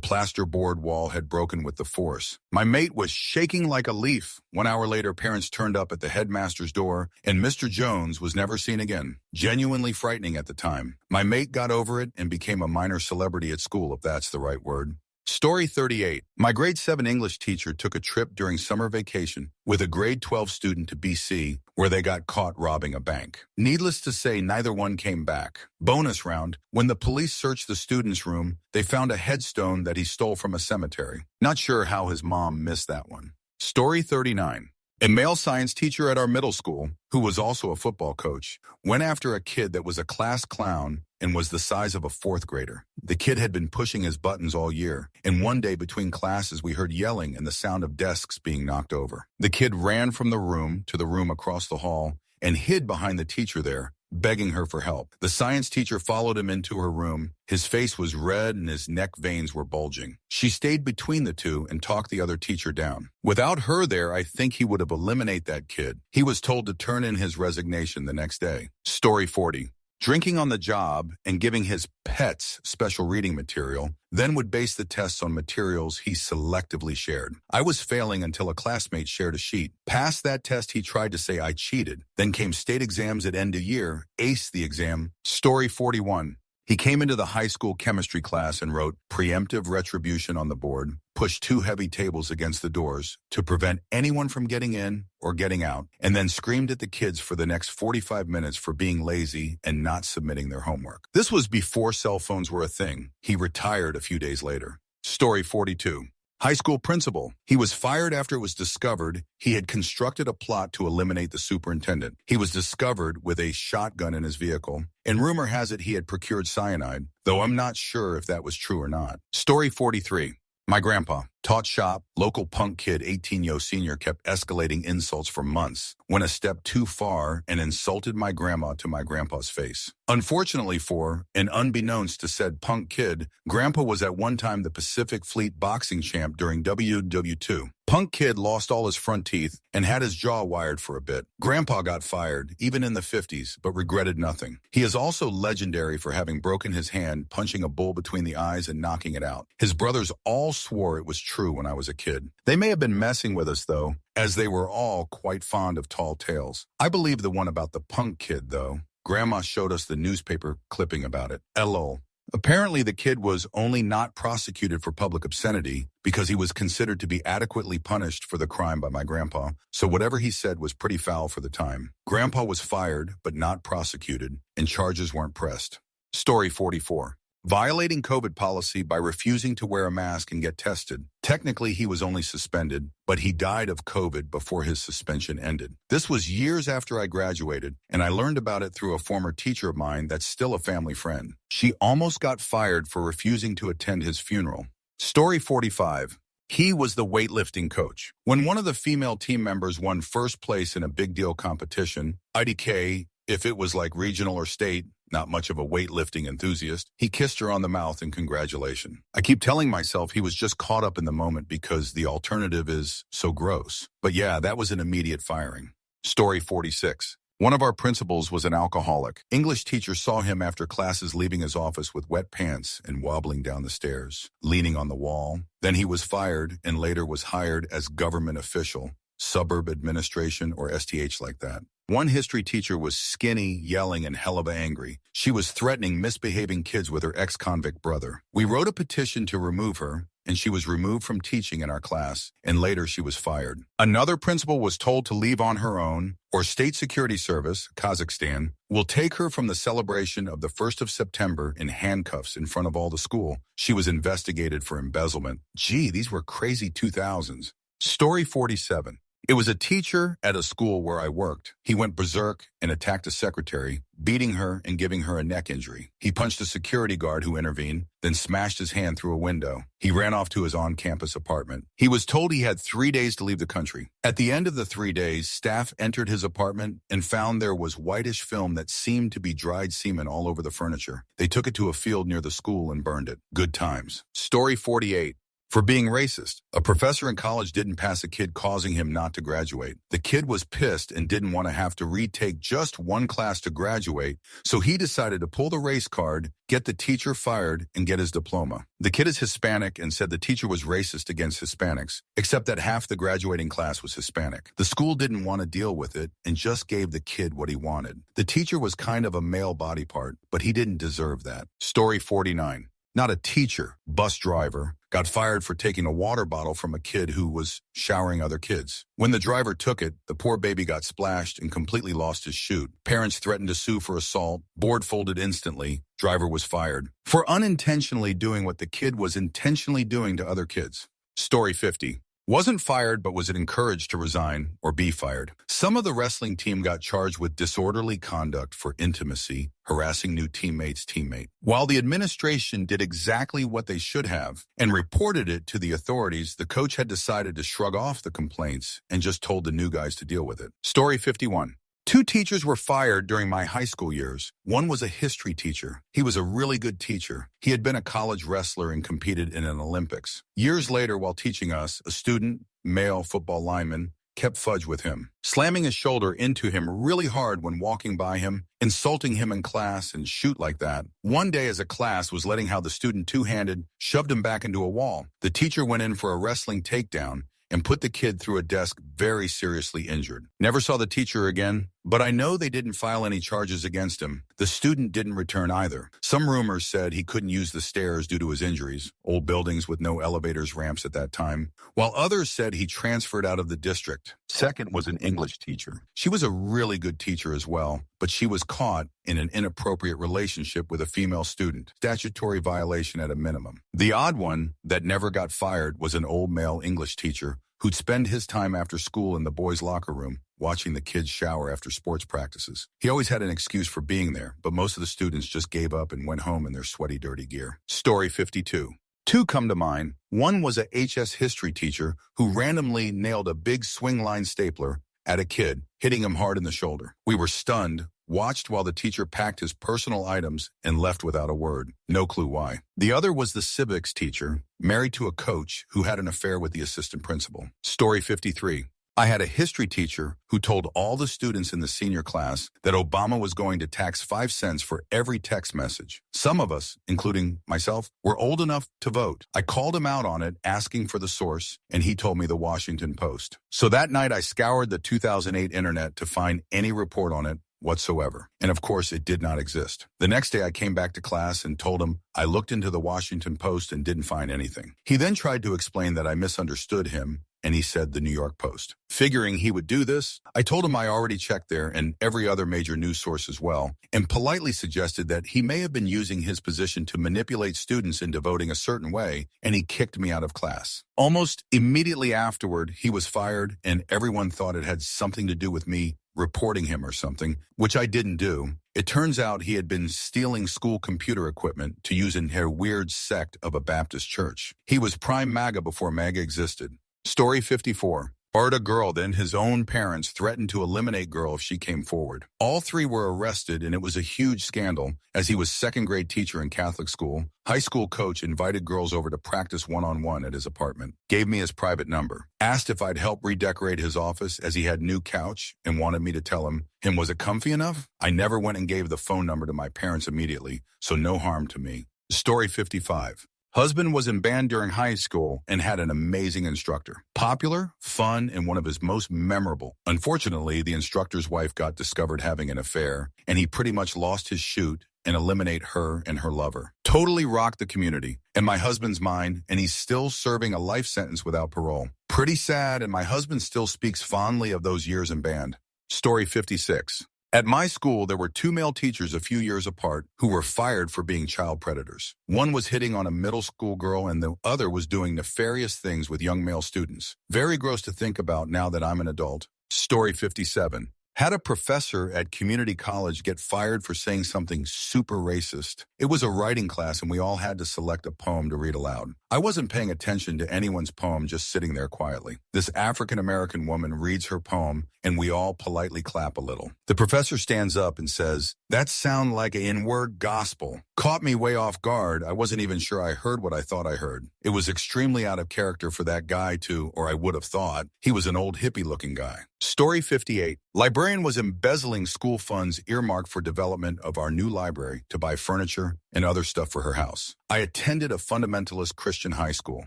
plasterboard wall had broken with the force. My mate was shaking like a leaf. 1 hour later, parents turned up at the headmaster's door, and Mr. Jones was never seen again. Genuinely frightening at the time. My mate got over it and became a minor celebrity at school, if that's the right word. Story 38. My grade 7 English teacher took a trip during summer vacation with a grade 12 student to BC, where they got caught robbing a bank. Needless to say, neither one came back. Bonus round, when the police searched the student's room, they found a headstone that he stole from a cemetery. Not sure how his mom missed that one. Story 39. A male science teacher at our middle school, who was also a football coach, went after a kid that was a class clown and was the size of a 4th grader. The kid had been pushing his buttons all year, and one day between classes we heard yelling and the sound of desks being knocked over. The kid ran from the room to the room across the hall and hid behind the teacher there, begging her for help. The science teacher followed him into her room. His face was red and his neck veins were bulging. She stayed between the two and talked the other teacher down. Without her there, I think he would have eliminated that kid. He was told to turn in his resignation the next day. Story 40. Drinking on the job and giving his pets special reading material, then would base the tests on materials he selectively shared. I was failing until a classmate shared a sheet. Passed that test, he tried to say I cheated. Then came state exams at end of year, aced the exam. Story 41. He came into the high school chemistry class and wrote preemptive retribution on the board, pushed 2 heavy tables against the doors to prevent anyone from getting in or getting out, and then screamed at the kids for the next 45 minutes for being lazy and not submitting their homework. This was before cell phones were a thing. He retired a few days later. Story 42. High school principal. He was fired after it was discovered he had constructed a plot to eliminate the superintendent. He was discovered with a shotgun in his vehicle, and rumor has it he had procured cyanide, though I'm not sure if that was true or not. Story 43. My grandpa taught shop. Local punk kid 18-yo senior kept escalating insults for months, went a step too far and insulted my grandma to my grandpa's face. Unfortunately for, and unbeknownst to said punk kid, Grandpa was at one time the Pacific Fleet boxing champ during WW2. Punk kid lost all his front teeth and had his jaw wired for a bit. Grandpa got fired, even in the 50s, but regretted nothing. He is also legendary for having broken his hand, punching a bull between the eyes and knocking it out. His brothers all swore it was true when I was a kid. They may have been messing with us, though, as they were all quite fond of tall tales. I believe the one about the punk kid, though. Grandma showed us the newspaper clipping about it. LOL. Apparently, the kid was only not prosecuted for public obscenity because he was considered to be adequately punished for the crime by my grandpa, so whatever he said was pretty foul for the time. Grandpa was fired, but not prosecuted, and charges weren't pressed. Story 44. Violating COVID policy by refusing to wear a mask and get tested. Technically, he was only suspended, but he died of COVID before his suspension ended. This was years after I graduated, and I learned about it through a former teacher of mine that's still a family friend. She almost got fired for refusing to attend his funeral. Story 45. He was the weightlifting coach. When one of the female team members won first place in a big deal competition, IDK, if it was like regional or state, not much of a weightlifting enthusiast, he kissed her on the mouth in congratulation. I keep telling myself he was just caught up in the moment because the alternative is so gross. But yeah, that was an immediate firing. Story 46. One of our principals was an alcoholic. English teacher saw him after classes leaving his office with wet pants and wobbling down the stairs, leaning on the wall. Then he was fired and later was hired as government official, suburb administration, or STH like that. One history teacher was skinny, yelling, and hella angry. She was threatening misbehaving kids with her ex-convict brother. We wrote a petition to remove her, and she was removed from teaching in our class, and later she was fired. Another principal was told to leave on her own, or State Security Service, Kazakhstan, will take her from the celebration of the 1st of September in handcuffs in front of all the school. She was investigated for embezzlement. Gee, these were crazy 2000s. Story 47. It was a teacher at a school where I worked. He went berserk and attacked a secretary, beating her and giving her a neck injury. He punched a security guard who intervened, then smashed his hand through a window. He ran off to his on-campus apartment. He was told he had 3 days to leave the country. At the end of the 3 days, staff entered his apartment and found there was whitish film that seemed to be dried semen all over the furniture. They took it to a field near the school and burned it. Good times. Story 48. For being racist, a professor in college didn't pass a kid, causing him not to graduate. The kid was pissed and didn't want to have to retake just one class to graduate, so he decided to pull the race card, get the teacher fired, and get his diploma. The kid is Hispanic and said the teacher was racist against Hispanics, except that half the graduating class was Hispanic. The school didn't want to deal with it and just gave the kid what he wanted. The teacher was kind of a male body part, but he didn't deserve that. Story 49. Not a teacher, bus driver, got fired for taking a water bottle from a kid who was showering other kids. When the driver took it, the poor baby got splashed and completely lost his chute. Parents threatened to sue for assault. Board folded instantly. Driver was fired for unintentionally doing what the kid was intentionally doing to other kids. Story 50. Wasn't fired, but was encouraged to resign or be fired. Some of the wrestling team got charged with disorderly conduct for intimacy, harassing new teammates' teammate. While the administration did exactly what they should have and reported it to the authorities, the coach had decided to shrug off the complaints and just told the new guys to deal with it. Story 51. 2 teachers were fired during my high school years. One was a history teacher. He was a really good teacher. He had been a college wrestler and competed in an Olympics. Years later, while teaching us, a student, male football lineman, kept fudge with him, slamming his shoulder into him really hard when walking by him, insulting him in class, and shoot like that. One day as a class was letting how the student two-handed shoved him back into a wall. The teacher went in for a wrestling takedown and put the kid through a desk very seriously injured. Never saw the teacher again, but I know they didn't file any charges against him. The student didn't return either. Some rumors said he couldn't use the stairs due to his injuries, old buildings with no elevators, ramps at that time, while others said he transferred out of the district. Second was an English teacher. She was a really good teacher as well, but she was caught in an inappropriate relationship with a female student. Statutory violation at a minimum. The odd one that never got fired was an old male English teacher who'd spend his time after school in the boys' locker room, watching the kids shower after sports practices. He always had an excuse for being there, but most of the students just gave up and went home in their sweaty, dirty gear. Story 52. 2 come to mind. One was a HS history teacher who randomly nailed a big swing line stapler at a kid, hitting him hard in the shoulder. We were stunned, watched while the teacher packed his personal items and left without a word. No clue why. The other was the civics teacher, married to a coach who had an affair with the assistant principal. Story 53. I had a history teacher who told all the students in the senior class that Obama was going to tax 5 cents for every text message. Some of us, including myself, were old enough to vote. I called him out on it, asking for the source, and he told me the Washington Post. So that night I scoured the 2008 internet to find any report on it, whatsoever. And of course, it did not exist. The next day I came back to class and told him I looked into the Washington Post and didn't find anything. He then tried to explain that I misunderstood him, and he said the New York Post. Figuring he would do this, I told him I already checked there and every other major news source as well, and politely suggested that he may have been using his position to manipulate students into voting a certain way, and he kicked me out of class. Almost immediately afterward, he was fired, and everyone thought it had something to do with me reporting him or something, which I didn't do. It turns out he had been stealing school computer equipment to use in her weird sect of a Baptist church. He was prime MAGA before MAGA existed. Story 54. A girl, then his own parents threatened to eliminate girl if she came forward. All three were arrested, and it was a huge scandal, as he was second-grade teacher in Catholic school. High school coach invited girls over to practice one-on-one at his apartment, gave me his private number, asked if I'd help redecorate his office as he had new couch, and wanted me to tell him was it comfy enough? I never went and gave the phone number to my parents immediately, so no harm to me. Story 55. Husband was in band during high school and had an amazing instructor. Popular, fun, and one of his most memorable. Unfortunately, the instructor's wife got discovered having an affair, and he pretty much lost his shoot and eliminate her and her lover. Totally rocked the community and my husband's mind, and he's still serving a life sentence without parole. Pretty sad, and my husband still speaks fondly of those years in band. Story 56. At my school, there were two male teachers a few years apart who were fired for being child predators. One was hitting on a middle school girl, and the other was doing nefarious things with young male students. Very gross to think about now that I'm an adult. Story 57. Had a professor at community college get fired for saying something super racist. It was a writing class, and we all had to select a poem to read aloud. I wasn't paying attention to anyone's poem, just sitting there quietly. This African-American woman reads her poem, and we all politely clap a little. The professor stands up and says, "That sound like an N-word gospel." Caught me way off guard. I wasn't even sure I heard what I thought I heard. It was extremely out of character for that guy to, or I would have thought, he was an old hippie-looking guy. Story 58. Librarian was embezzling school funds earmarked for development of our new library to buy furniture and other stuff for her house. I attended a fundamentalist Christian high school.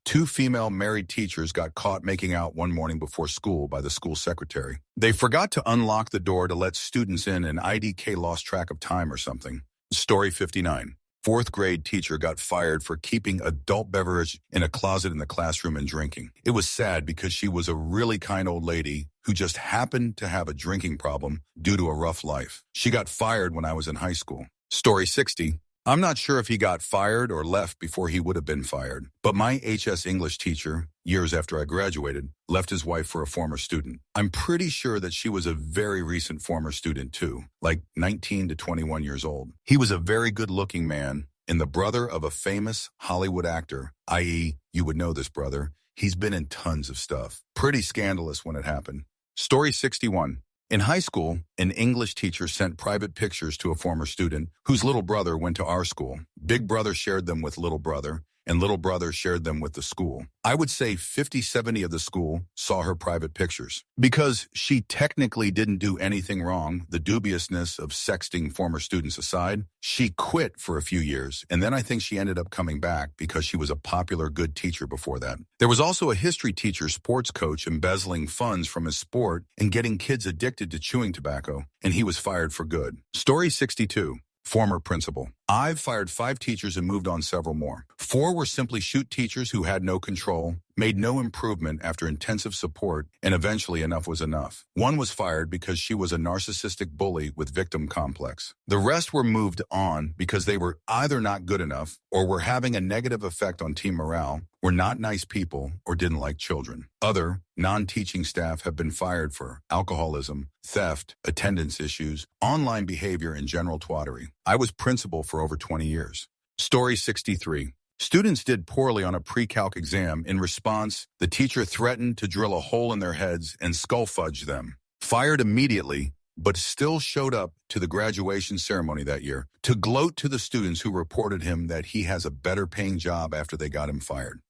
Two female married teachers got caught making out one morning before school by the school secretary. They forgot to unlock the door to let students in, and IDK lost track of time or something. Story 59. Fourth grade teacher got fired for keeping adult beverage in a closet in the classroom and drinking. It was sad because she was a really kind old lady who just happened to have a drinking problem due to a rough life. She got fired when I was in high school. Story 60. I'm not sure if he got fired or left before he would have been fired, but my HS English teacher, years after I graduated, left his wife for a former student. I'm pretty sure that she was a very recent former student too, like 19 to 21 years old. He was a very good-looking man and the brother of a famous Hollywood actor, i.e., you would know this brother. He's been in tons of stuff. Pretty scandalous when it happened. Story 61. In high school, an English teacher sent private pictures to a former student whose little brother went to our school. Big brother shared them with little brother, and little brother shared them with the school. I would say 50-70 of the school saw her private pictures. Because she technically didn't do anything wrong, the dubiousness of sexting former students aside, she quit for a few years, and then I think she ended up coming back because she was a popular good teacher before that. There was also a history teacher, sports coach, embezzling funds from his sport and getting kids addicted to chewing tobacco, and he was fired for good. Story 62. Former principal. I've fired 5 teachers and moved on several more. 4 were simply shoot teachers who had no control, made no improvement after intensive support, and eventually enough was enough. 1 was fired because she was a narcissistic bully with victim complex. The rest were moved on because they were either not good enough or were having a negative effect on team morale, were not nice people, or didn't like children. Other non-teaching staff have been fired for alcoholism, theft, attendance issues, online behavior, and general twattery. I was principal for over 20 years. Story 63. Students did poorly on a pre-calc exam. In response, the teacher threatened to drill a hole in their heads and skull fudge them. Fired immediately, but still showed up to the graduation ceremony that year to gloat to the students who reported him that he has a better paying job after they got him fired.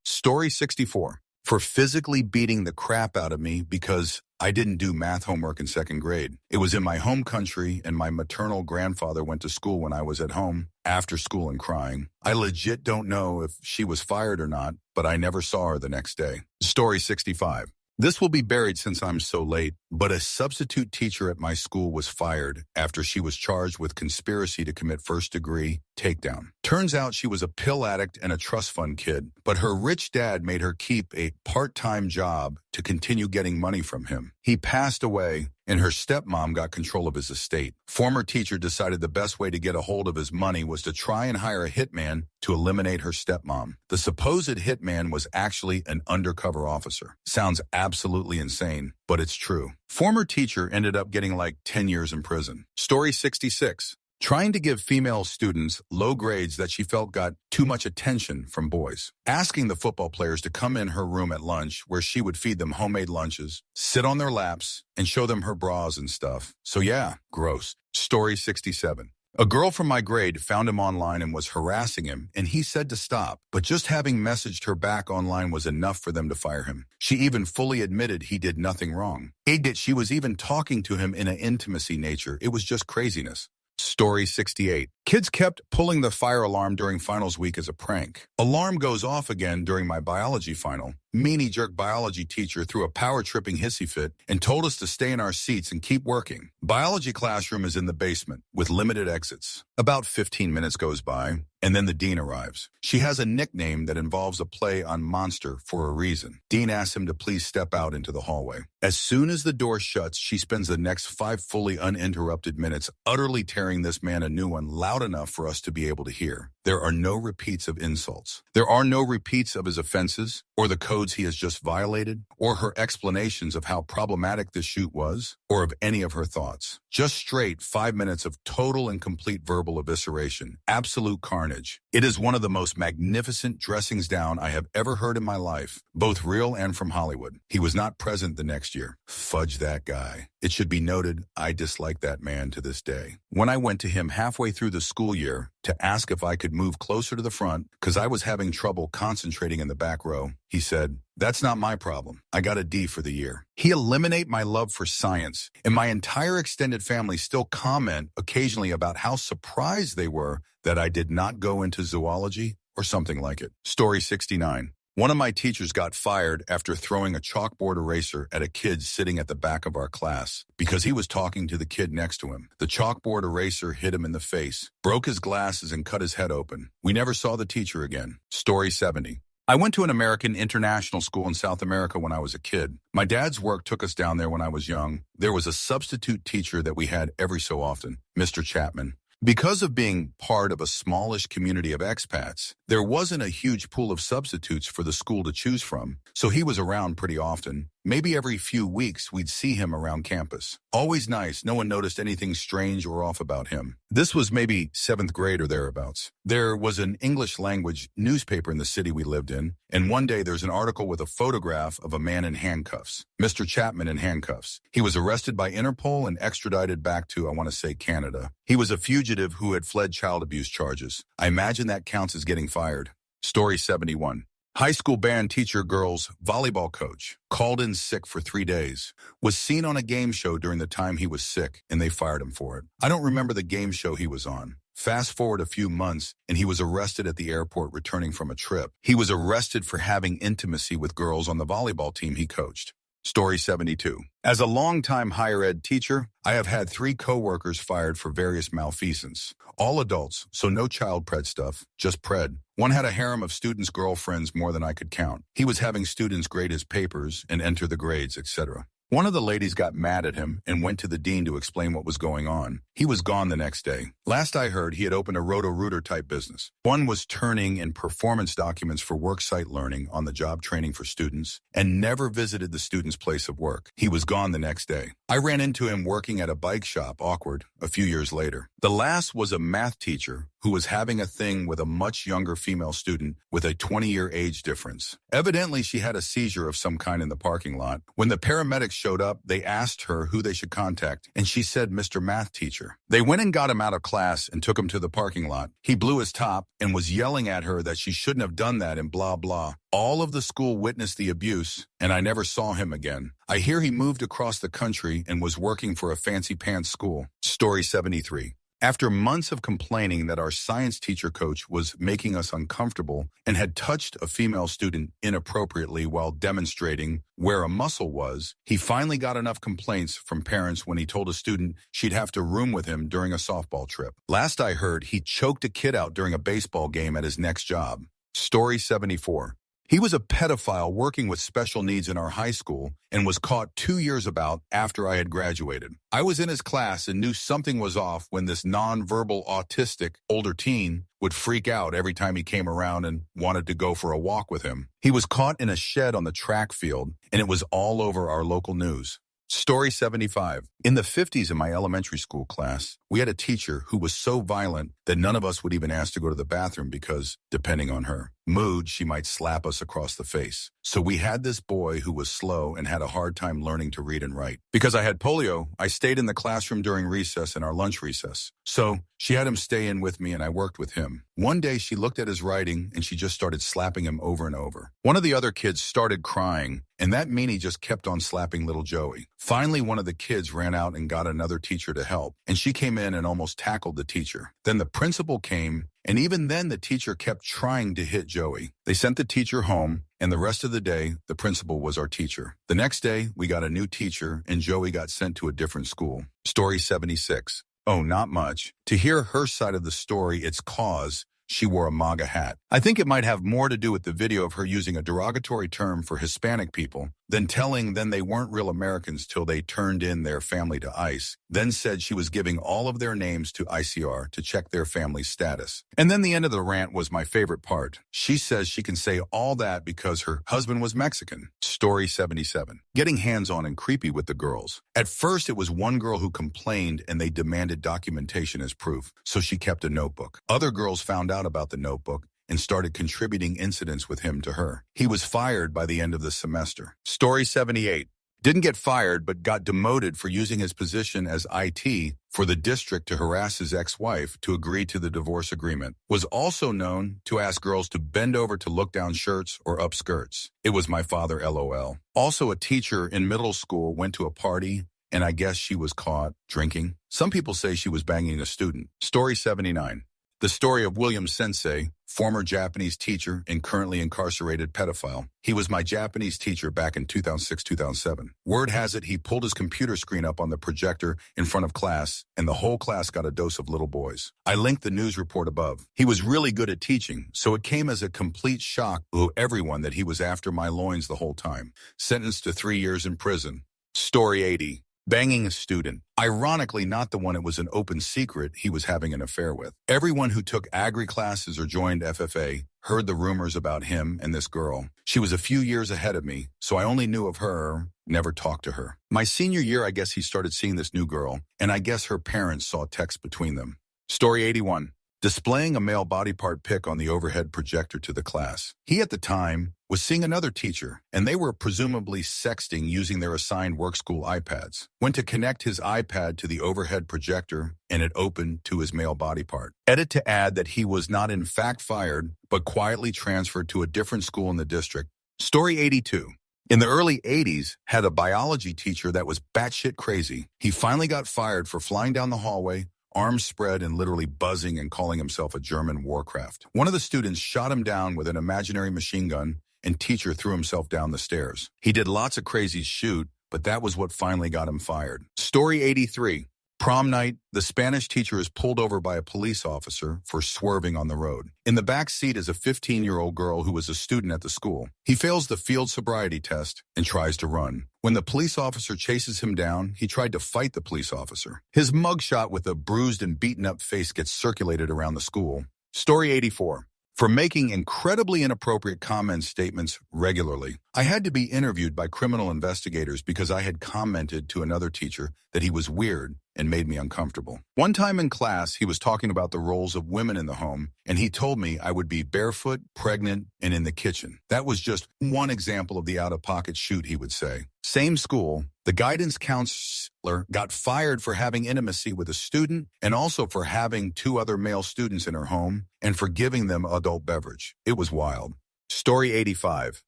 Story 64. For physically beating the crap out of me because I didn't do math homework in 2nd grade. It was in my home country, and my maternal grandfather went to school when I was at home, after school and crying. I legit don't know if she was fired or not, but I never saw her the next day. Story 65. This will be buried since I'm so late, but a substitute teacher at my school was fired after she was charged with conspiracy to commit first-degree takedown. Turns out she was a pill addict and a trust fund kid, but her rich dad made her keep a part-time job to continue getting money from him. He passed away, and her stepmom got control of his estate. Former teacher decided the best way to get a hold of his money was to try and hire a hitman to eliminate her stepmom. The supposed hitman was actually an undercover officer. Sounds absolutely insane, but it's true. Former teacher ended up getting like 10 years in prison. Story 66. Trying to give female students low grades that she felt got too much attention from boys. Asking the football players to come in her room at lunch where she would feed them homemade lunches, sit on their laps, and show them her bras and stuff. So yeah, gross. Story 67. A girl from my grade found him online and was harassing him, and he said to stop, but just having messaged her back online was enough for them to fire him. She even fully admitted he did nothing wrong. She was even talking to him in an intimacy nature. It was just craziness. Story 68. Kids kept pulling the fire alarm during finals week as a prank. Alarm goes off again during my biology final. Meanie jerk biology teacher threw a power-tripping hissy fit and told us to stay in our seats and keep working. Biology classroom is in the basement with limited exits. About 15 minutes goes by, and then the dean arrives. She has a nickname that involves a play on monster for a reason. Dean asks him to please step out into the hallway. As soon as the door shuts, she spends the next 5 fully uninterrupted minutes utterly tearing this man a new one loud enough for us to be able to hear. There are no repeats of insults. There are no repeats of his offenses, or the codes he has just violated, or her explanations of how problematic the shoot was, or of any of her thoughts. Just straight 5 minutes of total and complete verbal evisceration. Absolute carnage. It is one of the most magnificent dressings down I have ever heard in my life, both real and from Hollywood. He was not present the next year. Fudge that guy. It should be noted, I dislike that man to this day. When I went to him halfway through the school year to ask if I could move closer to the front because I was having trouble concentrating in the back row, he said, "That's not my problem. I got a D for the year." He eliminated my love for science, and my entire extended family still comment occasionally about how surprised they were that I did not go into zoology or something like it. Story 69. One of my teachers got fired after throwing a chalkboard eraser at a kid sitting at the back of our class because he was talking to the kid next to him. The chalkboard eraser hit him in the face, broke his glasses, and cut his head open. We never saw the teacher again. Story 70. I went to an American international school in South America when I was a kid. My dad's work took us down there when I was young. There was a substitute teacher that we had every so often, Mr. Chapman. Because of being part of a smallish community of expats, there wasn't a huge pool of substitutes for the school to choose from, so he was around pretty often. Maybe every few weeks we'd see him around campus. Always nice, no one noticed anything strange or off about him. This was maybe 7th grade or thereabouts. There was an English language newspaper in the city we lived in, and one day there's an article with a photograph of a man in handcuffs. Mr. Chapman in handcuffs. He was arrested by Interpol and extradited back to, I want to say, Canada. He was a fugitive who had fled child abuse charges. I imagine that counts as getting fired. Story 71. High school band teacher girls volleyball coach called in sick for 3 days, was seen on a game show during the time he was sick, and they fired him for it. I don't remember the game show he was on. Fast forward a few months, and he was arrested at the airport returning from a trip. He was arrested for having intimacy with girls on the volleyball team he coached. Story 72. As a longtime higher ed teacher, I have had 3 coworkers fired for various malfeasance. All adults, so no child pred stuff, just pred. One had a harem of students' girlfriends more than I could count. He was having students grade his papers and enter the grades, etc. One of the ladies got mad at him and went to the dean to explain what was going on. He was gone the next day. Last I heard, he had opened a Roto-Rooter type business. One was turning in performance documents for worksite learning on the job training for students and never visited the student's place of work. He was gone the next day. I ran into him working at a bike shop, awkward, a few years later. The last was a math teacher who was having a thing with a much younger female student with a 20-year age difference. Evidently, she had a seizure of some kind in the parking lot. When the paramedics showed up, they asked her who they should contact, and she said Mr. Math Teacher. They went and got him out of class and took him to the parking lot. He blew his top and was yelling at her that she shouldn't have done that and blah, blah. All of the school witnessed the abuse, and I never saw him again. I hear he moved across the country and was working for a fancy pants school. Story 73. After months of complaining that our science teacher coach was making us uncomfortable and had touched a female student inappropriately while demonstrating where a muscle was, he finally got enough complaints from parents when he told a student she'd have to room with him during a softball trip. Last I heard, he choked a kid out during a baseball game at his next job. Story 74. He was a pedophile working with special needs in our high school and was caught 2 years about after I had graduated. I was in his class and knew something was off when this nonverbal autistic older teen would freak out every time he came around and wanted to go for a walk with him. He was caught in a shed on the track field, and it was all over our local news. Story 75. In the 50s in my elementary school class, we had a teacher who was so violent that none of us would even ask to go to the bathroom because, depending on her mood, she might slap us across the face. So we had this boy who was slow and had a hard time learning to read and write. Because I had polio, I stayed in the classroom during recess and our lunch recess. So she had him stay in with me and I worked with him. One day she looked at his writing and she just started slapping him over and over. One of the other kids started crying, and that meanie just kept on slapping little Joey. Finally, one of the kids ran out and got another teacher to help, and she came in and almost tackled the teacher. Then the principal came, and even then the teacher kept trying to hit Joey. They sent the teacher home, and the rest of the day, the principal was our teacher. The next day, we got a new teacher, and Joey got sent to a different school. Story 76. Oh, not much. To hear her side of the story, it's cause she wore a MAGA hat. I think it might have more to do with the video of her using a derogatory term for Hispanic people than telling them they weren't real Americans till they turned in their family to ICE, then said she was giving all of their names to ICR to check their family status. And then the end of the rant was my favorite part. She says she can say all that because her husband was Mexican. Story 77. Getting hands-on and creepy with the girls. At first, it was one girl who complained and they demanded documentation as proof, so she kept a notebook. Other girls found out about the notebook and started contributing incidents with him to her. He was fired by the end of the semester. Story 78. Didn't get fired, but got demoted for using his position as IT for the district to harass his ex-wife to agree to the divorce agreement. Was also known to ask girls to bend over to look down shirts or up skirts. It was my father, LOL. Also, a teacher in middle school went to a party, and I guess she was caught drinking. Some people say she was banging a student. Story 79. The story of William Sensei, former Japanese teacher and currently incarcerated pedophile. He was my Japanese teacher back in 2006-2007. Word has it he pulled his computer screen up on the projector in front of class, and the whole class got a dose of little boys. I linked the news report above. He was really good at teaching, so it came as a complete shock to everyone that he was after my loins the whole time. Sentenced to 3 years in prison. Story 80. Banging a student. Ironically, not the one it was an open secret he was having an affair with. Everyone who took agri classes or joined FFA heard the rumors about him and this girl. She was a few years ahead of me, so I only knew of her, never talked to her. My senior year, I guess he started seeing this new girl, and I guess her parents saw texts between them. Story 81. Displaying a male body part pic on the overhead projector to the class. He, at the time, was seeing another teacher, and they were presumably sexting using their assigned work school iPads. Went to connect his iPad to the overhead projector, and it opened to his male body part. Edit to add that he was not in fact fired, but quietly transferred to a different school in the district. Story 82. In the early 80s, had a biology teacher that was batshit crazy. He finally got fired for flying down the hallway, arms spread and literally buzzing and calling himself a German warcraft. One of the students shot him down with an imaginary machine gun, and teacher threw himself down the stairs. He did lots of crazy shoot, but that was what finally got him fired. Story 83. Prom night, the Spanish teacher is pulled over by a police officer for swerving on the road. In the back seat is a 15-year-old girl who was a student at the school. He fails the field sobriety test and tries to run. When the police officer chases him down, he tried to fight the police officer. His mugshot with a bruised and beaten-up face gets circulated around the school. Story 84. For making incredibly inappropriate comments statements regularly. I had to be interviewed by criminal investigators because I had commented to another teacher that he was weird and made me uncomfortable. One time in class, he was talking about the roles of women in the home, and he told me I would be barefoot, pregnant, and in the kitchen. That was just one example of the out-of-pocket shoot, he would say. Same school, the guidance counselor got fired for having intimacy with a student and also for having 2 other male students in her home and for giving them adult beverage. It was wild. Story 85.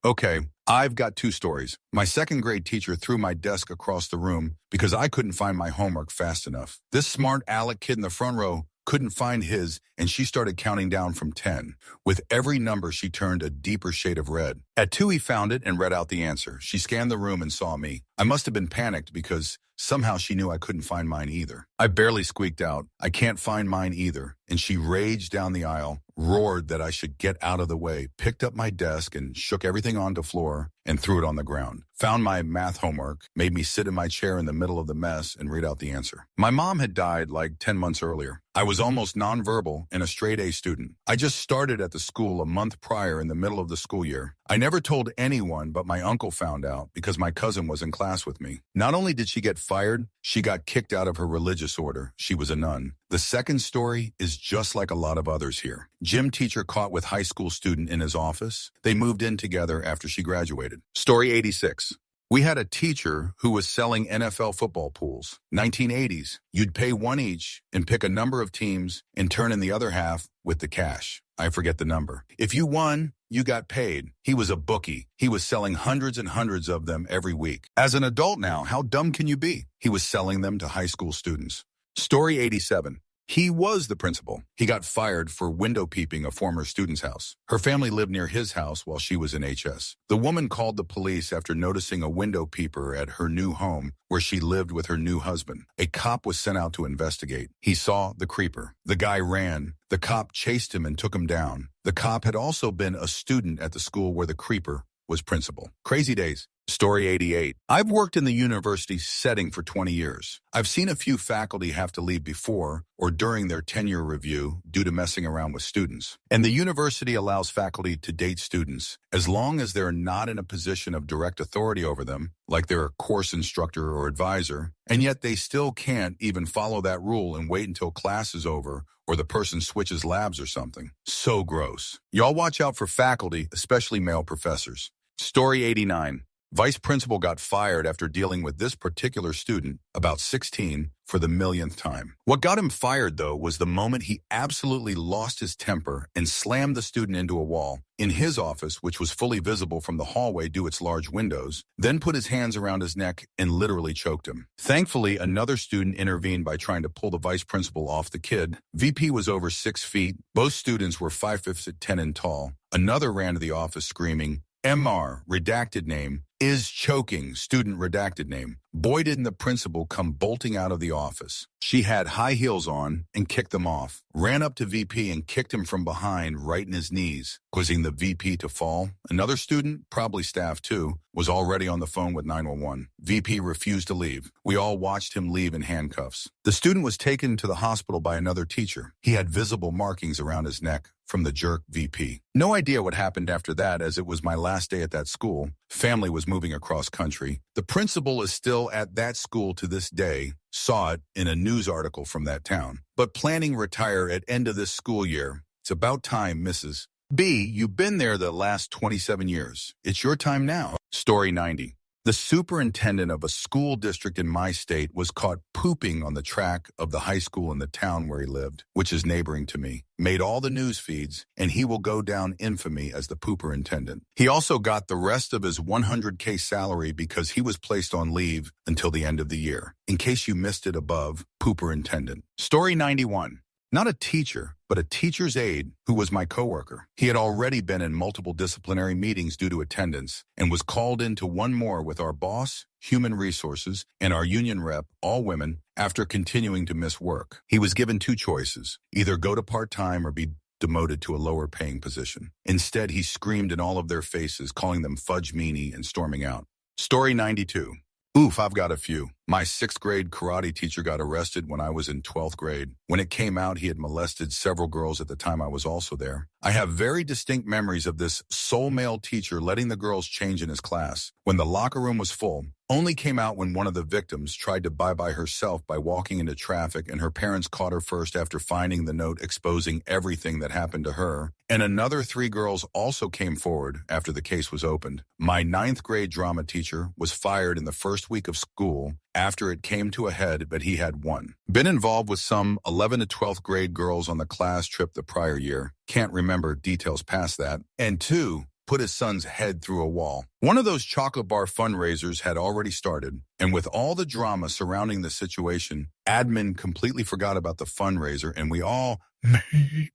Okay, I've got two stories. My second grade teacher threw my desk across the room because I couldn't find my homework fast enough. This smart aleck kid in the front row couldn't find his, and she started counting down from 10. With every number, she turned a deeper shade of red. At 2, he found it and read out the answer. She scanned the room and saw me. I must have been panicked because somehow she knew I couldn't find mine either. I barely squeaked out, "I can't find mine either," and she raged down the aisle, roared that I should get out of the way, picked up my desk and shook everything onto the floor and threw it on the ground. Found my math homework, made me sit in my chair in the middle of the mess and read out the answer. My mom had died like 10 months earlier. I was almost nonverbal and a straight A student. I just started at the school a month prior in the middle of the school year. I never told anyone, but my uncle found out because my cousin was in class with me. Not only did she get fired, she got kicked out of her religious order. She was a nun. The second story is just like a lot of others here. Gym teacher caught with high school student in his office. They moved in together after she graduated. Story 86. We had a teacher who was selling NFL football pools. 1980s. You'd pay one each and pick a number of teams and turn in the other half with the cash. I forget the number. If you won, you got paid. He was a bookie. He was selling hundreds and hundreds of them every week. As an adult now, how dumb can you be? He was selling them to high school students. Story 87. He was the principal. He got fired for window peeping a former student's house. Her family lived near his house while she was in HS. The woman called the police after noticing a window peeper at her new home where she lived with her new husband. A cop was sent out to investigate. He saw the creeper. The guy ran. The cop chased him and took him down. The cop had also been a student at the school where the creeper was principal. Crazy days. Story 88. I've worked in the university setting for 20 years. I've seen a few faculty have to leave before or during their tenure review due to messing around with students. And the university allows faculty to date students as long as they're not in a position of direct authority over them, like they're a course instructor or advisor, and yet they still can't even follow that rule and wait until class is over or the person switches labs or something. So gross. Y'all watch out for faculty, especially male professors. Story 89. Vice principal got fired after dealing with this particular student, about 16, for the millionth time. What got him fired, though, was the moment he absolutely lost his temper and slammed the student into a wall in his office, which was fully visible from the hallway due to its large windows, then put his hands around his neck and literally choked him. Thankfully, another student intervened by trying to pull the vice principal off the kid. VP was over 6 feet. Both students were 5'10" and tall. Another ran to the office screaming, "MR, redacted name, is choking, student redacted name." Boy, didn't the principal come bolting out of the office. She had high heels on and kicked them off, ran up to VP and kicked him from behind right in his knees, causing the VP to fall. Another student, probably staff too, was already on the phone with 911. VP refused to leave. We all watched him leave in handcuffs. The student was taken to the hospital by another teacher. He had visible markings around his neck from the jerk VP. No idea what happened after that, as it was my last day at that school. Family was moving across country. The principal is still at that school to this day, saw it in a news article from that town, but planning retire at end of this school year. It's about time, Mrs. B. You've been there the last 27 years. It's your time now. Story 90. The superintendent of a school district in my state was caught pooping on the track of the high school in the town where he lived, which is neighboring to me. Made all the news feeds, and he will go down infamy as the pooperintendent. He also got the rest of his $100K salary because he was placed on leave until the end of the year. In case you missed it above, pooperintendent. Story 91. Not a teacher, but a teacher's aide who was my coworker. He had already been in multiple disciplinary meetings due to attendance and was called into one more with our boss, human resources, and our union rep, all women, after continuing to miss work. He was given 2 choices, either go to part-time or be demoted to a lower paying position. Instead, he screamed in all of their faces, calling them fudge meanie and storming out. Story 92. Oof, I've got a few. My 6th grade karate teacher got arrested when I was in 12th grade. When it came out, he had molested several girls at the time I was also there. I have very distinct memories of this sole male teacher letting the girls change in his class. When the locker room was full, only came out when one of the victims tried to bye-bye herself by walking into traffic, and her parents caught her first after finding the note exposing everything that happened to her. And another 3 girls also came forward after the case was opened. My 9th grade drama teacher was fired in the first week of school after it came to a head, but he had won. Been involved with some 11 to 12th grade girls on the class trip the prior year. Can't remember details past that. And 2, put his son's head through a wall. One of those chocolate bar fundraisers had already started, and with all the drama surrounding the situation, admin completely forgot about the fundraiser, and we all maybe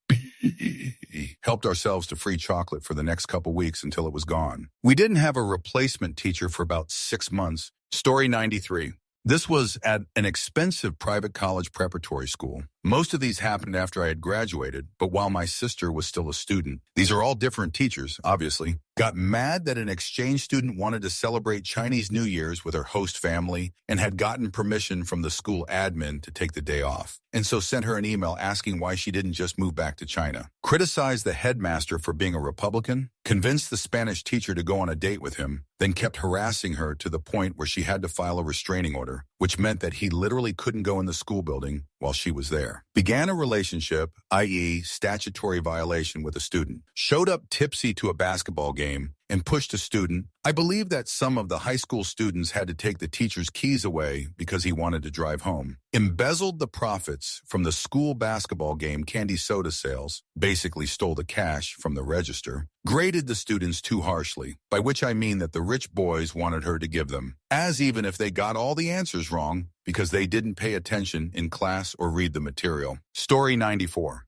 helped ourselves to free chocolate for the next couple weeks until it was gone. We didn't have a replacement teacher for about 6 months. Story 93. This was at an expensive private college preparatory school. Most of these happened after I had graduated, but while my sister was still a student. These are all different teachers, obviously. Got mad that an exchange student wanted to celebrate Chinese New Year's with her host family and had gotten permission from the school admin to take the day off, and so sent her an email asking why she didn't just move back to China. Criticized the headmaster for being a Republican, convinced the Spanish teacher to go on a date with him, then kept harassing her to the point where she had to file a restraining order, which meant that he literally couldn't go in the school building while she was there. Began a relationship, i.e. statutory violation, with a student. Showed up tipsy to a basketball game and pushed a student. I believe that some of the high school students had to take the teacher's keys away because he wanted to drive home. Embezzled the profits from the school basketball game candy soda sales, basically stole the cash from the register. Graded the students too harshly, by which I mean that the rich boys wanted her to give them, as even if they got all the answers wrong because they didn't pay attention in class or read the material. Story 94.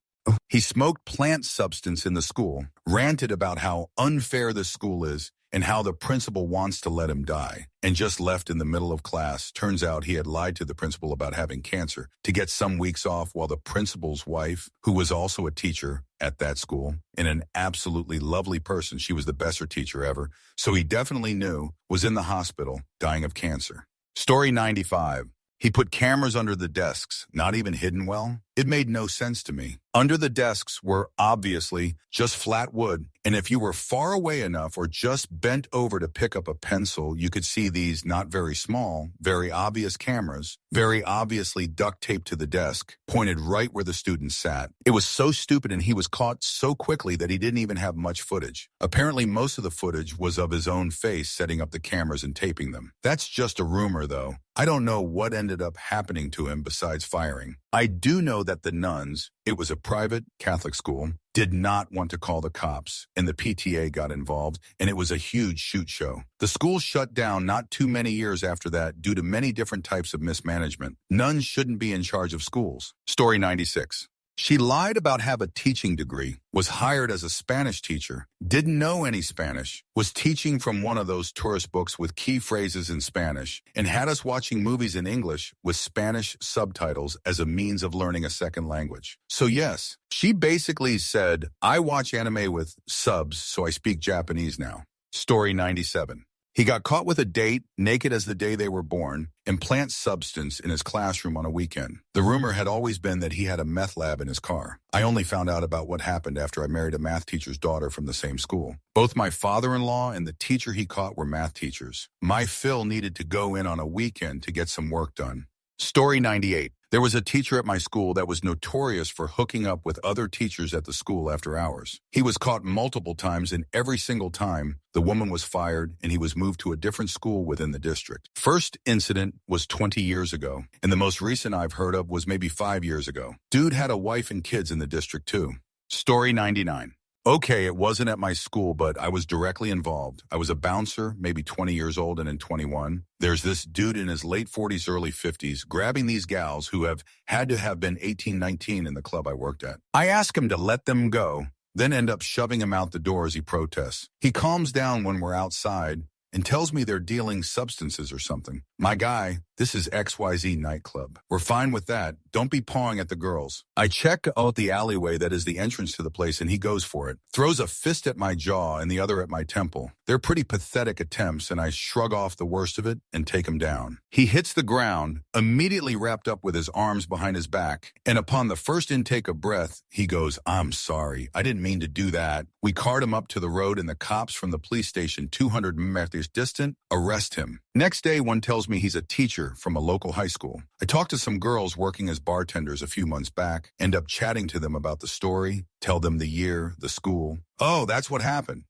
He smoked plant substance in the school, ranted about how unfair the school is and how the principal wants to let him die, and just left in the middle of class. Turns out he had lied to the principal about having cancer to get some weeks off while the principal's wife, who was also a teacher at that school and an absolutely lovely person, she was the best teacher ever, so he definitely knew, was in the hospital dying of cancer. Story 95. He put cameras under the desks, not even hidden well. It made no sense to me. Under the desks were obviously just flat wood, and if you were far away enough or just bent over to pick up a pencil, you could see these not very small, very obvious cameras, very obviously duct taped to the desk, pointed right where the student sat. It was so stupid, and he was caught so quickly that he didn't even have much footage. Apparently, most of the footage was of his own face setting up the cameras and taping them. That's just a rumor, though. I don't know what ended up happening to him besides firing. I do know that the nuns, it was a private Catholic school, did not want to call the cops, and the PTA got involved, and it was a huge shoot show. The school shut down not too many years after that due to many different types of mismanagement. Nuns shouldn't be in charge of schools. Story 96. She lied about having a teaching degree, was hired as a Spanish teacher, didn't know any Spanish, was teaching from one of those tourist books with key phrases in Spanish, and had us watching movies in English with Spanish subtitles as a means of learning a second language. So yes, she basically said, I watch anime with subs, so I speak Japanese now. Story 97. He got caught with a date, naked as the day they were born, and plant substance in his classroom on a weekend. The rumor had always been that he had a meth lab in his car. I only found out about what happened after I married a math teacher's daughter from the same school. Both my father-in-law and the teacher he caught were math teachers. My Phil needed to go in on a weekend to get some work done. Story 98. There was a teacher at my school that was notorious for hooking up with other teachers at the school after hours. He was caught multiple times, and every single time, the woman was fired and he was moved to a different school within the district. First incident was 20 years ago, and the most recent I've heard of was maybe 5 years ago. Dude had a wife and kids in the district too. Story 99. Okay, it wasn't at my school, but I was directly involved. I was a bouncer, maybe 20 years old and in 21. There's this dude in his late 40s, early 50s, grabbing these gals who have had to have been 18, 19 in the club I worked at. I ask him to let them go, then end up shoving him out the door as he protests. He calms down when we're outside and tells me they're dealing substances or something. My guy, this is XYZ nightclub. We're fine with that. Don't be pawing at the girls. I check out the alleyway that is the entrance to the place, and he goes for it. Throws a fist at my jaw and the other at my temple. They're pretty pathetic attempts, and I shrug off the worst of it and take him down. He hits the ground, immediately wrapped up with his arms behind his back, and upon the first intake of breath, he goes, I'm sorry. I didn't mean to do that. We cart him up to the road, and the cops from the police station 200 meters distant arrest him. Next day, one tells me he's a teacher from a local high school. I talked to some girls working as bartenders a few months back, end up chatting to them about the story, tell them the year, the school. Oh, that's what happened.